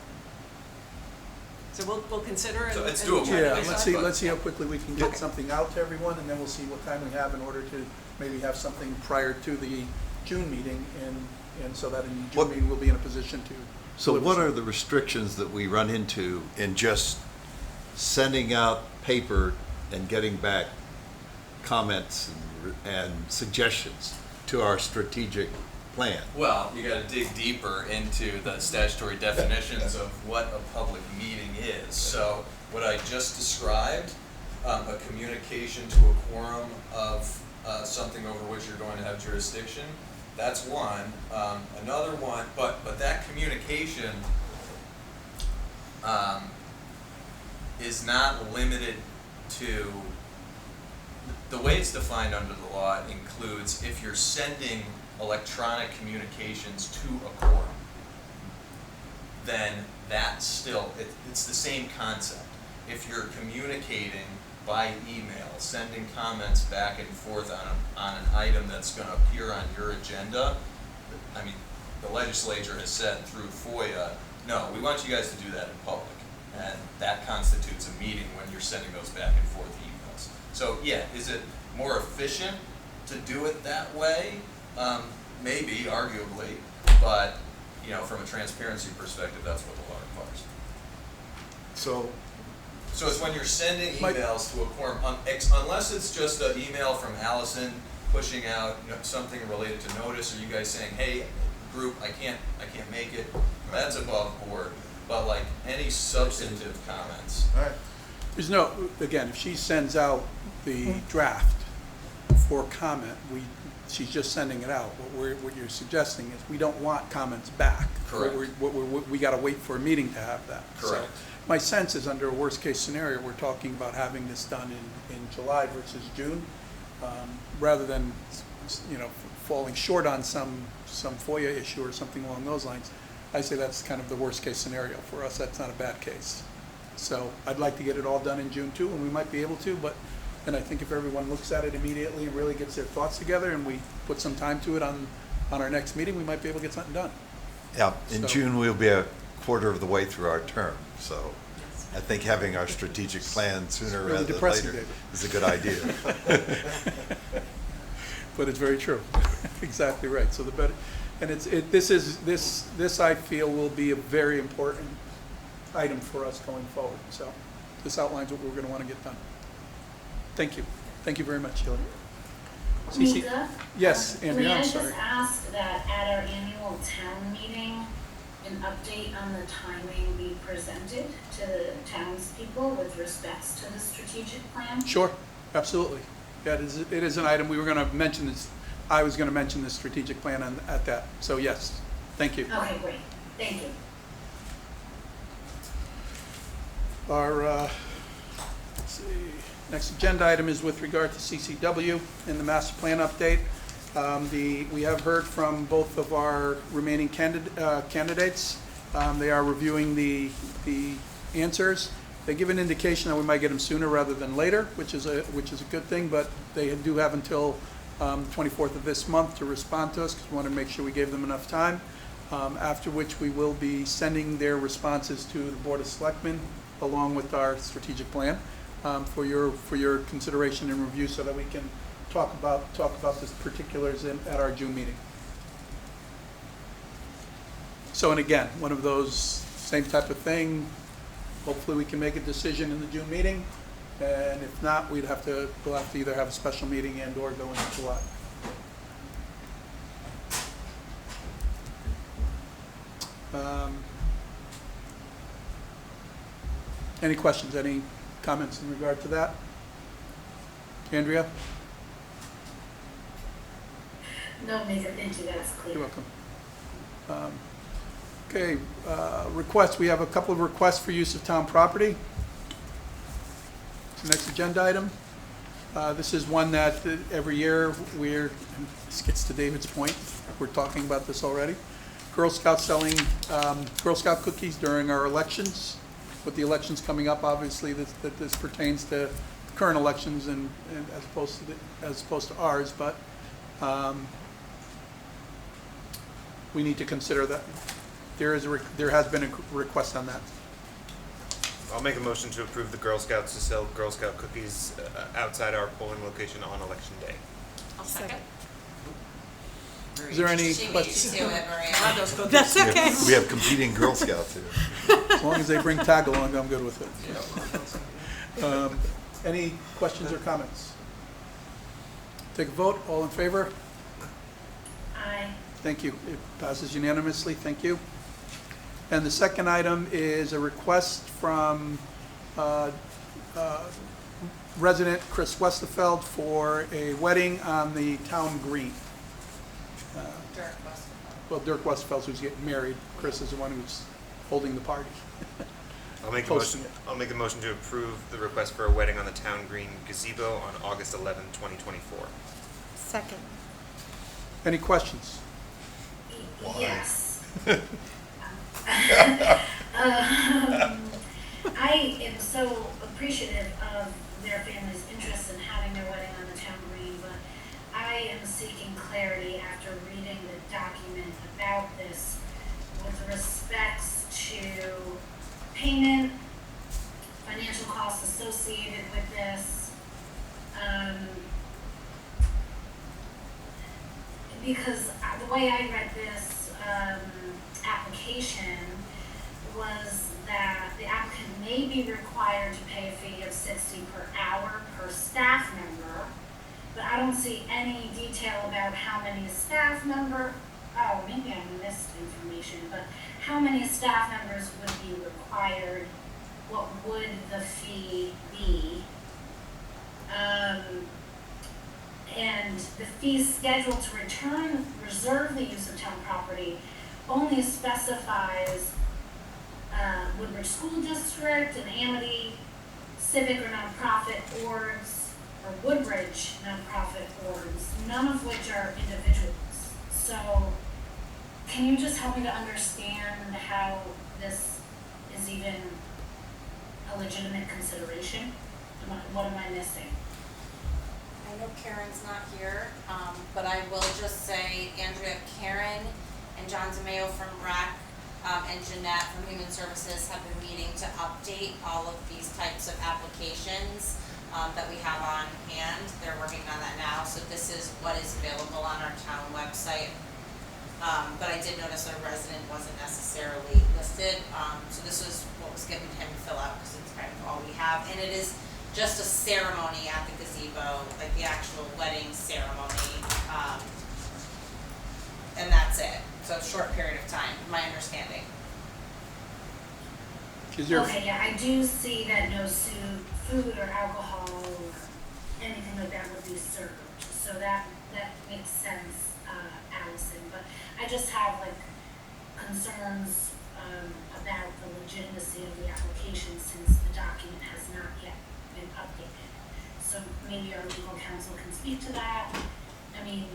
So we'll consider it. So it's and doable. try to Yeah, decide. let's see how quickly we can get Okay. something out to everyone, and then we'll see what time we have in order to maybe have something prior to the June meeting, and so that in the June What- meeting, we'll be in a position to. So deliver what are something. the restrictions that we run into in just sending out paper and getting back comments and suggestions to our strategic plan? Well, you gotta dig deeper into the statutory definitions of what a public meeting is. So, what I just described, a communication to a quorum of something over which you're going to have jurisdiction, that's one. Another one, but that communication is not limited to, the way it's defined under the law includes if you're sending electronic communications to a quorum, then that's still, it's the same concept. If you're communicating by email, sending comments back and forth on an item that's gonna appear on your agenda, the legislature has said through FOIA, no, we want you guys to do that in public. And that constitutes a meeting when you're sending those back and forth emails. So yeah, is it more efficient to do it that way? Maybe, arguably, but from a transparency perspective, that's what the law requires. So So it's when you're sending Mike- emails to a quorum, unless it's just an email from Allison pushing out something related to notice, or you guys saying, hey, group, I can't make it, that's above board. But like any substantive comments, all right. There's no, again, if she sends out the draft for comment, she's just sending it out. What you're suggesting is we don't want comments back. Correct. We gotta wait for a meeting to have that. So Correct. my sense is, under a worst-case scenario, we're talking about having this done in July versus June, rather than, falling short on some FOIA issue or something along those lines. I say that's kind of the worst-case scenario. For us, that's not a bad case. So I'd like to get it all done in June too, and we might be able to, but And I think if everyone looks at it immediately and really gets their thoughts together, and we put some time to it on our next meeting, we might be able to get something done. Yeah, in So- June, we'll be a quarter of the way through our term, so I think having our strategic plan sooner Really rather than depressing, later David. is a good idea. But it's very true. Exactly right. So the better, and this I feel will be a very important item for us going forward. So this outlines what we're going to want to get done. Thank you. Thank you very much, Sheila. CC? Mika? Yes, Andrea, I'm sorry. May I just ask that at our annual town meeting, an update on the timing be presented to the townspeople with respects to the strategic plan? Sure, absolutely. Yeah, it is an item. We were going to mention this. I was going to mention the strategic plan at that. So yes, thank you. Okay, great. Thank you. Our let's see, next agenda item is with regard to CCW and the master plan update. We have heard from both of our remaining candidates. They are reviewing the answers. They give an indication that we might get them sooner rather than later, which is a good thing. But they do have until the 24th of this month to respond to us, because we want to make sure we gave them enough time. After which we will be sending their responses to the Board of Selectmen along with our strategic plan for your consideration and review, so that we can talk about the particulars at our June meeting. So, and again, one of those same type of thing. Hopefully we can make a decision in the June meeting, and if not, we'll have to either have a special meeting and or go into July. Any questions, any comments in regard to that? Andrea? No, Mika, thank you. That's clear. You're welcome. Okay, requests. We have a couple of requests for use of town property. It's the next agenda item. This is one that every year and this gets to David's point, we're talking about this already. Girl Scouts selling Girl Scout cookies during our elections. With the elections coming up, obviously this pertains to current elections and as opposed to ours, but we need to consider that. There has been a request on that. I'll make a motion to approve the Girl Scouts to sell Girl Scout cookies outside our polling location on election day. I'll second. Is there any She beat questions? you to it, Maria. That's okay. We have competing Girl Scouts here. As long as they bring tag along, I'm good with it. Any questions or comments? Take a vote. All in favor? Aye. Thank you. It passes unanimously. Thank you. And the second item is a request from resident Chris Westerfeld for a wedding on the town green. Dirk Westerfeld. Well, Dirk Westerfeld's who's getting married. Chris is the one who's holding the party. I'll make a motion to approve the request for a wedding on the town green gazebo on August 11, 2024. Second. Any questions? Yes. I am so appreciative of their family's interest in having their wedding on the town green, but I am seeking clarity after reading the document about this with respects to payment, financial costs associated with this. Because the way I read this application was that the applicant may be required to pay a fee of $60 per hour per staff member, but I don't see any detail about how many staff member, oh, maybe I missed information, but how many staff members would be required, what would the fee be? And the fee schedule to reserve the use of town property only specifies Woodbridge School District and Amity civic or nonprofit boards, or Woodbridge nonprofit boards, none of which are individuals. So can you just help me to understand how this is even a legitimate consideration? What am I missing? know Karen's not here, but I will just say Andrea, Karen, and John DeMeo from REC, and Jeanette from Human Services have been meeting to update all of these types of applications that we have on hand. They're working on that now, so this is what is available on our town website. But I did notice a resident wasn't necessarily listed, so this was what was given to him to fill out, because it's kind of all we have. And it is just a ceremony at the gazebo, like the actual wedding ceremony, and that's it. So a short period of time, my understanding. Okay, yeah, I do see that no food or alcohol or anything like that would be served, so that makes sense, Allison, but I just have like concerns, about the legitimacy of the application since the document has not yet been updated. So maybe our legal counsel can speak to that. I mean,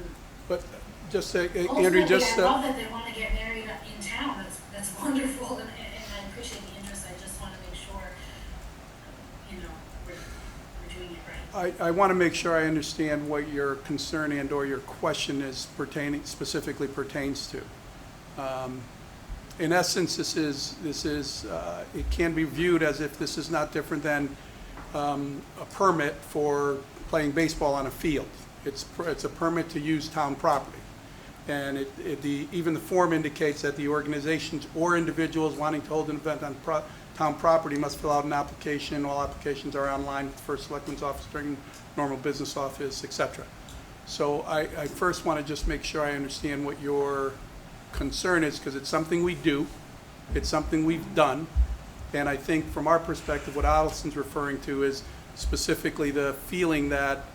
But just, Andrew, ultimately, just, I love that they want to get married in town. That's wonderful, and I appreciate the interest. I just want to make sure, we're doing it right. I want to make sure I understand what your concern and or your question is specifically pertains to. In essence, this is it can be viewed as if this is not different than a permit for playing baseball on a field. It's a permit to use town property. And even the form indicates that the organizations or individuals wanting to hold an event on town property must fill out an application. All applications are online at the First Selectman's office during normal business office, etc. So I first want to just make sure I understand what your concern is, because it's something we do, it's something we've done, and I think from our perspective, what Allison's referring to is specifically the feeling that,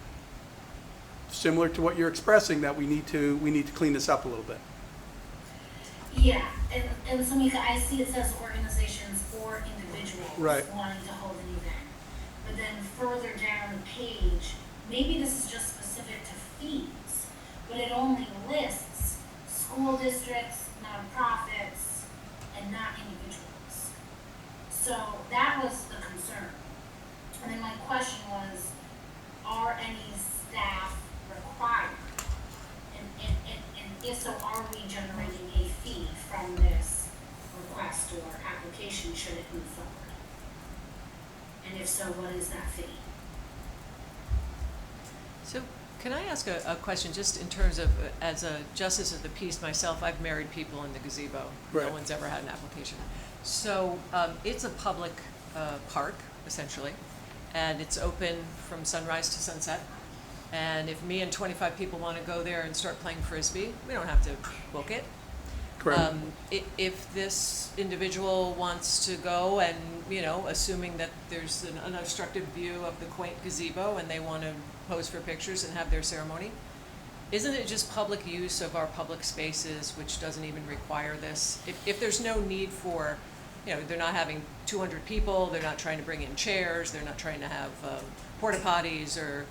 similar to what you're expressing, that we need to clean this up a little bit. Yeah, and Samika, I see it says organizations or individuals Right. wanting to hold an event. But then further down the page, maybe this is just specific to fees, but it only lists school districts, nonprofits, and not individuals. So that was the concern. And then my question was, are any staff required? And if so, are we generating a fee from this request or application should it move forward? And if so, what is that fee? So can I ask a question, just in terms of, as a justice of the peace myself, I've married people in the gazebo. Right. No one's ever had an application. So it's a public park, essentially, and it's open from sunrise to sunset. And if me and 25 people want to go there and start playing Frisbee, we don't have to book it. Correct. If this individual wants to go and, assuming that there's an unobstructed view of the quaint gazebo and they want to pose for pictures and have their ceremony, isn't it just public use of our public spaces, which doesn't even require this? If there's no need for, they're not having 200 people, they're not trying to bring in chairs, they're not trying to have porta potties or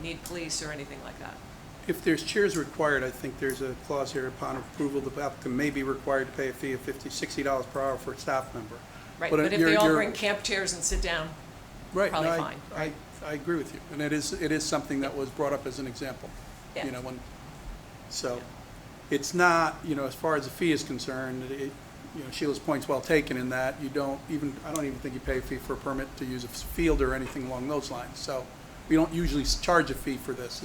need police or anything like that. If there's chairs required, I think there's a clause here: upon approval, the applicant may be required to pay a fee of $60 per hour for a staff member. But if they all bring camp chairs and sit down, right, probably no, fine. I agree with you, and it is something that was brought up as an example. Yeah. It's not, as far as the fee is concerned, Sheila's point's well taken in that I don't even think you pay a fee for a permit to use a field or anything along those lines. So we don't usually charge a fee for this.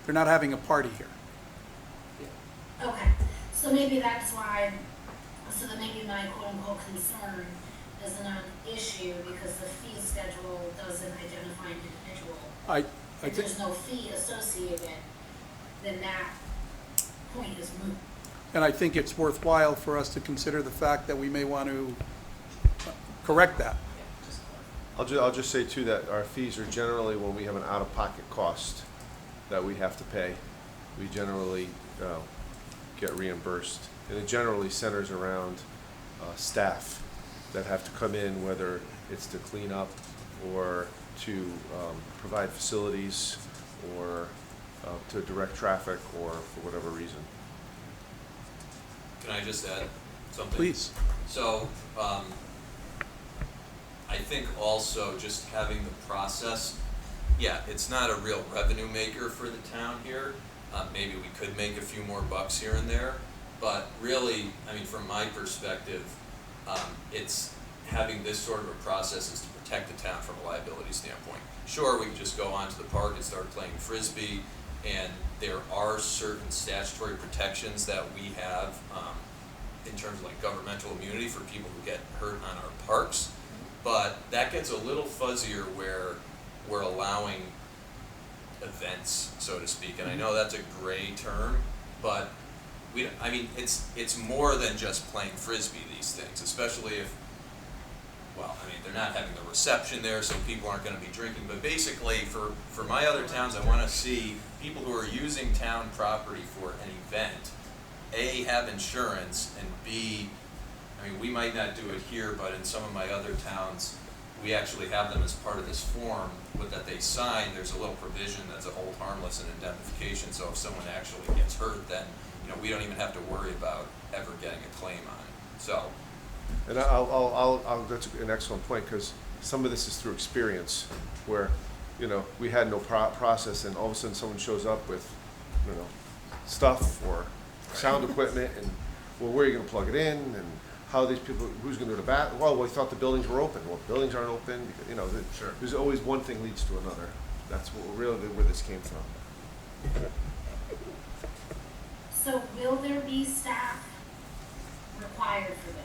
They're not having a party here. Okay, so maybe that's why, so that maybe my quote-unquote concern is not an issue because the fee schedule doesn't identify an individual. If there's no fee associated, then that point is moot. And I think it's worthwhile for us to consider the fact that we may want to correct that. I'll just say too that our fees are generally when we have an out-of-pocket cost that we have to pay. We generally get reimbursed, and it generally centers around staff that have to come in, whether it's to clean up or to provide facilities or to direct traffic or for whatever reason. Can I just add something? Please. So, I think also just having the process yeah, it's not a real revenue maker for the town here. Maybe we could make a few more bucks here and there, but really, I mean, from my perspective, it's having this sort of a process is to protect the town from a liability standpoint. Sure, we can just go onto the park and start playing Frisbee, and there are certain statutory protections that we have in terms of like governmental immunity for people who get hurt on our parks, but that gets a little fuzzier where we're allowing events, so to speak, and I know that's a gray term, but I mean, it's more than just playing Frisbee, these things, especially if, well, I mean, they're not having a reception there, so people aren't gonna be drinking, but basically, for my other towns, I wanna see people who are using town property for an event, A, have insurance, and B, I mean, we might not do it here, but in some of my other towns, we actually have them as part of this form that they sign. There's a little provision that's a hold harmless and indemnification, so if someone actually gets hurt, then, you know, we don't even have to worry about ever getting a claim on it, so. And that's an excellent point, because some of this is through experience, where, you know, we had no process, and all of a sudden someone shows up with, you know, stuff or sound equipment, and, well, where are you gonna plug it in, and how these people, who's gonna do the bat, well, we thought the buildings were open, well, the buildings aren't open, because, you know, Sure. there's always one thing leads to another. That's really where this came from. So will there be staff required for this?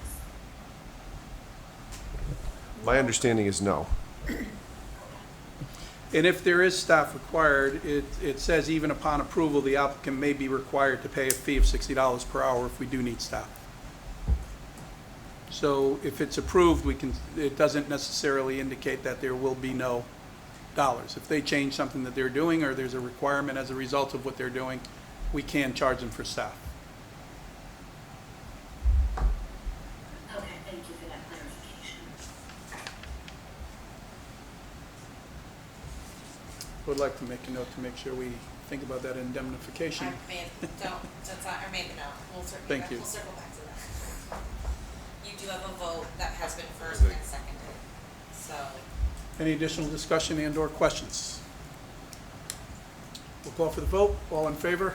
My understanding is no. And if there is staff required, it says even upon approval, the applicant may be required to pay a fee of $60 per hour if we do need staff. So if it's approved, it doesn't necessarily indicate that there will be no dollars. If they change something that they're doing, or there's a requirement as a result of what they're doing, we can charge them for staff. Okay, thank you for that clarification. Would like to make a note to make sure we think about that indemnification. I made the note, Thank you. We'll circle back to that. You do have a vote that has been first and seconded, so. Any additional discussion and or questions? We'll call for the vote. All in favor?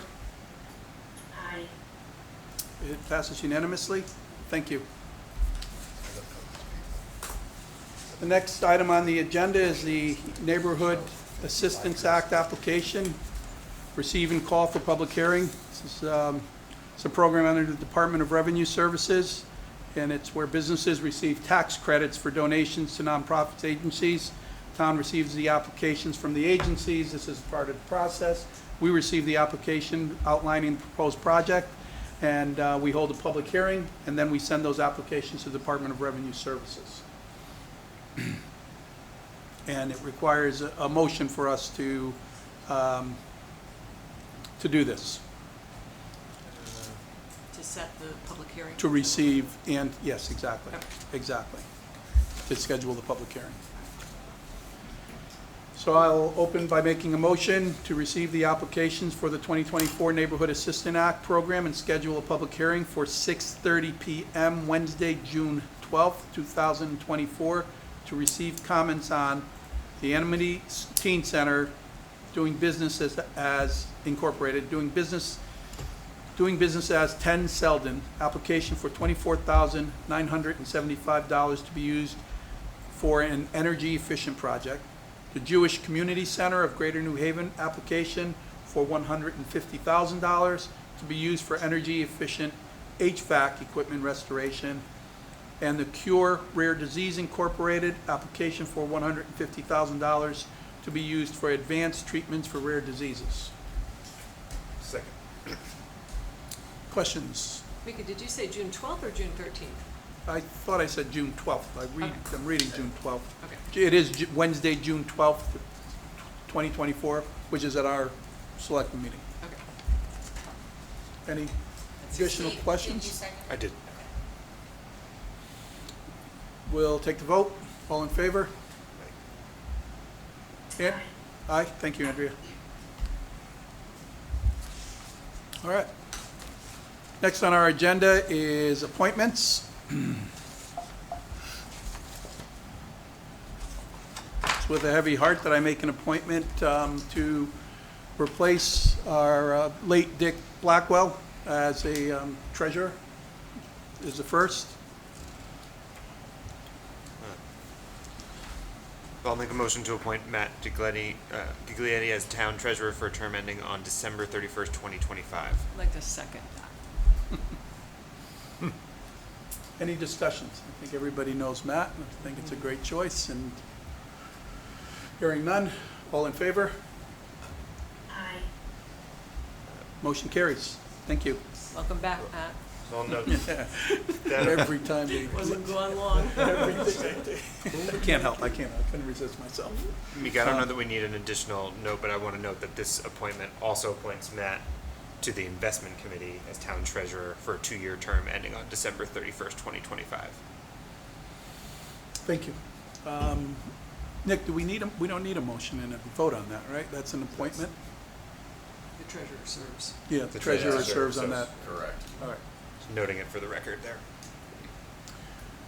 Aye. It passes unanimously. Thank you. The next item on the agenda is the Neighborhood Assistance Act application. Receive and call for public hearing. This is it's a program under the Department of Revenue Services, and it's where businesses receive tax credits for donations to nonprofit agencies. Town receives the applications from the agencies. This is part of the process. We receive the application outlining the proposed project, and we hold a public hearing, and then we send those applications to the Department of Revenue Services. And it requires a motion for us to do this, To set the public hearing? to receive, and, yes, exactly, exactly, to schedule the public hearing. So I'll open by making a motion to receive the applications for the 2024 Neighborhood Assistance Act program and schedule a public hearing for 6:30 PM Wednesday, June 12th, 2024, to receive comments on the Amity Teen Center doing business as incorporated, doing business as 10 Selden, application for $24,975 to be used for an energy efficient project. The Jewish Community Center of Greater New Haven, application for $150,000 to be used for energy efficient HVAC equipment restoration. And the Cure Rare Disease Incorporated, application for $150,000 to be used for advanced treatments for rare diseases. Second. Questions? Mika, did you say June 12th or June 13th? I thought I said June 12th. I'm reading June 12th. Okay. It is Wednesday, June 12th, 2024, which is at our Selectmen meeting. Okay. Any additional Steve, questions? Did you second? I did. We'll take the vote. All in favor? Yeah? Aye. Thank you, Andrea. All right. Next on our agenda is appointments. So with a heavy heart that I make an appointment to replace our late Dick Blackwell as a treasurer. Is the first. I'll make a motion to appoint Matt Giglietti as town treasurer for a term ending on December 31st, 2025. I'd like to second that. Any discussions? I think everybody knows Matt, and I think it's a great choice, and hearing none, all in favor? Aye. Motion carries. Thank you. Welcome back, Matt. So I'll note that. Every time they. Wasn't going long. I can't help, I couldn't resist myself. Mika, I don't know that we need an additional note, but I want to note that this appointment also appoints Matt to the investment committee as town treasurer for a 2-year term ending on December 31st, 2025. Thank you. Nick, do we need we don't need a motion and a vote on that, right? That's an appointment? The treasurer serves. Yeah, the treasurer serves on that. Correct. All right. Just noting it for the record there.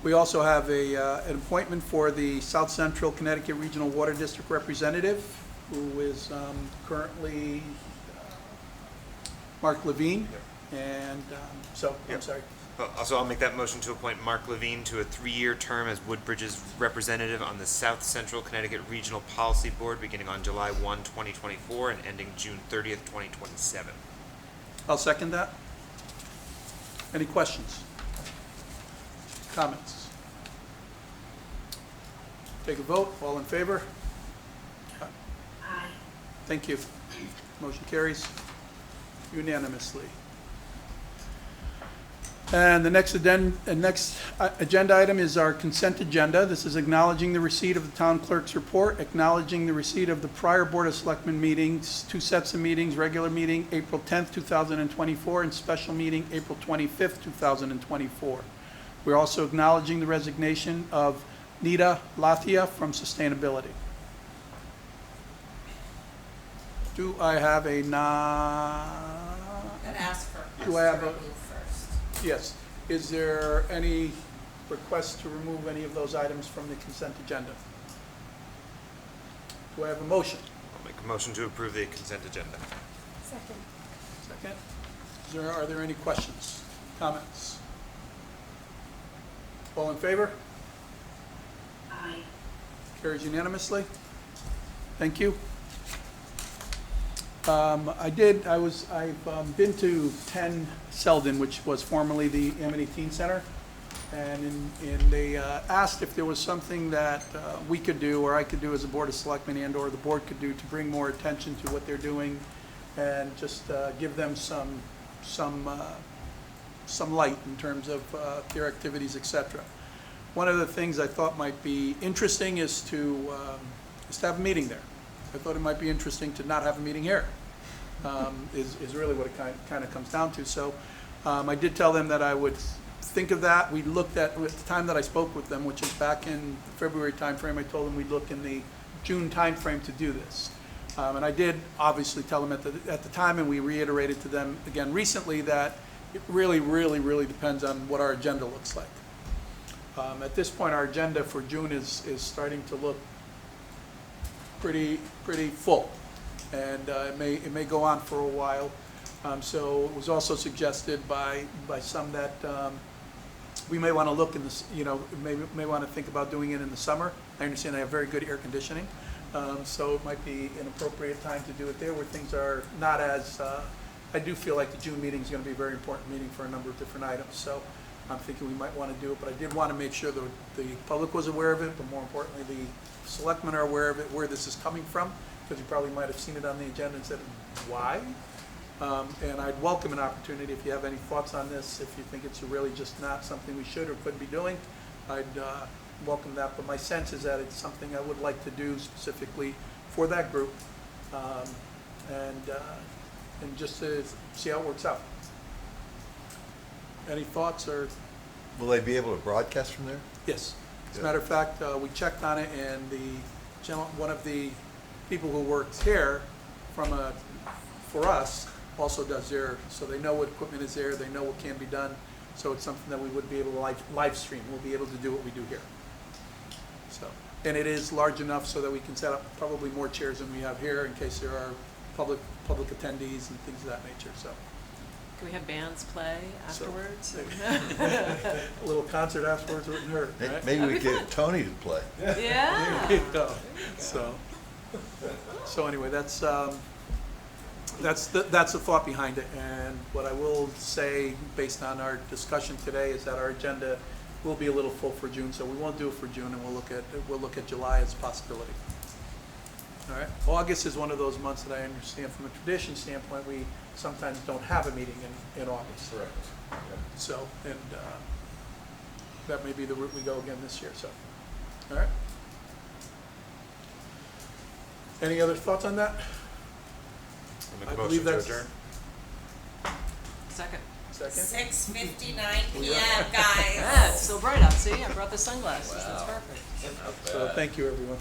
We also have an appointment for the South Central Connecticut Regional Water District representative, who is currently Mark Levine. And I'm sorry. Also, I'll make that motion to appoint Mark Levine to a 3-year term as Woodbridge's representative on the South Central Connecticut Regional Policy Board beginning on July 1, 2024 and ending June 30th, 2027. I'll second that. Any questions? Comments? Take a vote. All in favor? Aye. Thank you. Motion carries unanimously. And the next agenda item is our consent agenda. This is acknowledging the receipt of the town clerk's report, acknowledging the receipt of the prior Board of Selectmen meetings, 2 sets of meetings, regular meeting April 10th, 2024, and special meeting April 25th, 2024. We're also acknowledging the resignation of Nita Lathia from Sustainability. Do I have a Gotta ask for us Do I have to a- remove first. Yes. Is there any request to remove any of those items from the consent agenda? Do I have a motion? I'll make a motion to approve the consent agenda. Second. Second. Are there any questions, comments? All in favor? Aye. Carries unanimously. Thank you. I've been to 10 Selden, which was formerly the Amity Teen Center, and they asked if there was something that we could do, or I could do as a Board of Selectmen and/or the board could do to bring more attention to what they're doing, and just give them some light in terms of their activities, etc. One of the things I thought might be interesting is to have a meeting there. I thought it might be interesting to not have a meeting here, is really what it kind of comes down to. So I did tell them that I would think of that. We looked at the time that I spoke with them, which is back in February timeframe, I told them we'd look in the June timeframe to do this. And I did obviously tell them at the time, and we reiterated to them again recently, that it really, really, really depends on what our agenda looks like. At this point, our agenda for June is starting to look pretty full, and it may go on for a while. So it was also suggested by some that we may want to look in this, may want to think about doing it in the summer. I understand they have very good air conditioning, so it might be an appropriate time to do it there where things are not as. I do feel like the June meeting is going to be a very important meeting for a number of different items. So I'm thinking we might want to do it, but I did want to make sure that the public was aware of it, but more importantly, the selectmen are aware of it, where this is coming from, because you probably might have seen it on the agenda and said, why? And I'd welcome an opportunity if you have any thoughts on this, if you think it's really just not something we should or could be doing, I'd welcome that. But my sense is that it's something I would like to do specifically for that group, and just to see how it works out. Any thoughts or? Will they be able to broadcast from there? Yes. As a matter of fact, we checked on it, and one of the people who works here for us also does there, so they know what equipment is there, they know what can be done, so it's something that we would be able to live stream. We'll be able to do what we do here. So And it is large enough so that we can set up probably more chairs than we have here in case there are public attendees and things of that nature, so. Can we have bands play So- afterwards? A little concert afterwards wouldn't hurt, right? Maybe we get Tony to play. Yeah. There you go. So anyway, that's the thought behind it. And what I will say, based on our discussion today, is that our agenda will be a little full for June, so we won't do it for June, and we'll look at July as a possibility. All right. August is one of those months that I understand from a tradition standpoint, we sometimes don't have a meeting in August. Correct. So, and that may be the route we go again this year, so. All right. Any other thoughts on that? I'll make I a believe motion to that's- adjourn. Second. Second? 6:59 PM, guys. Yeah, it's still bright out, see, I brought the sunglasses, that's perfect. So, thank you, everyone.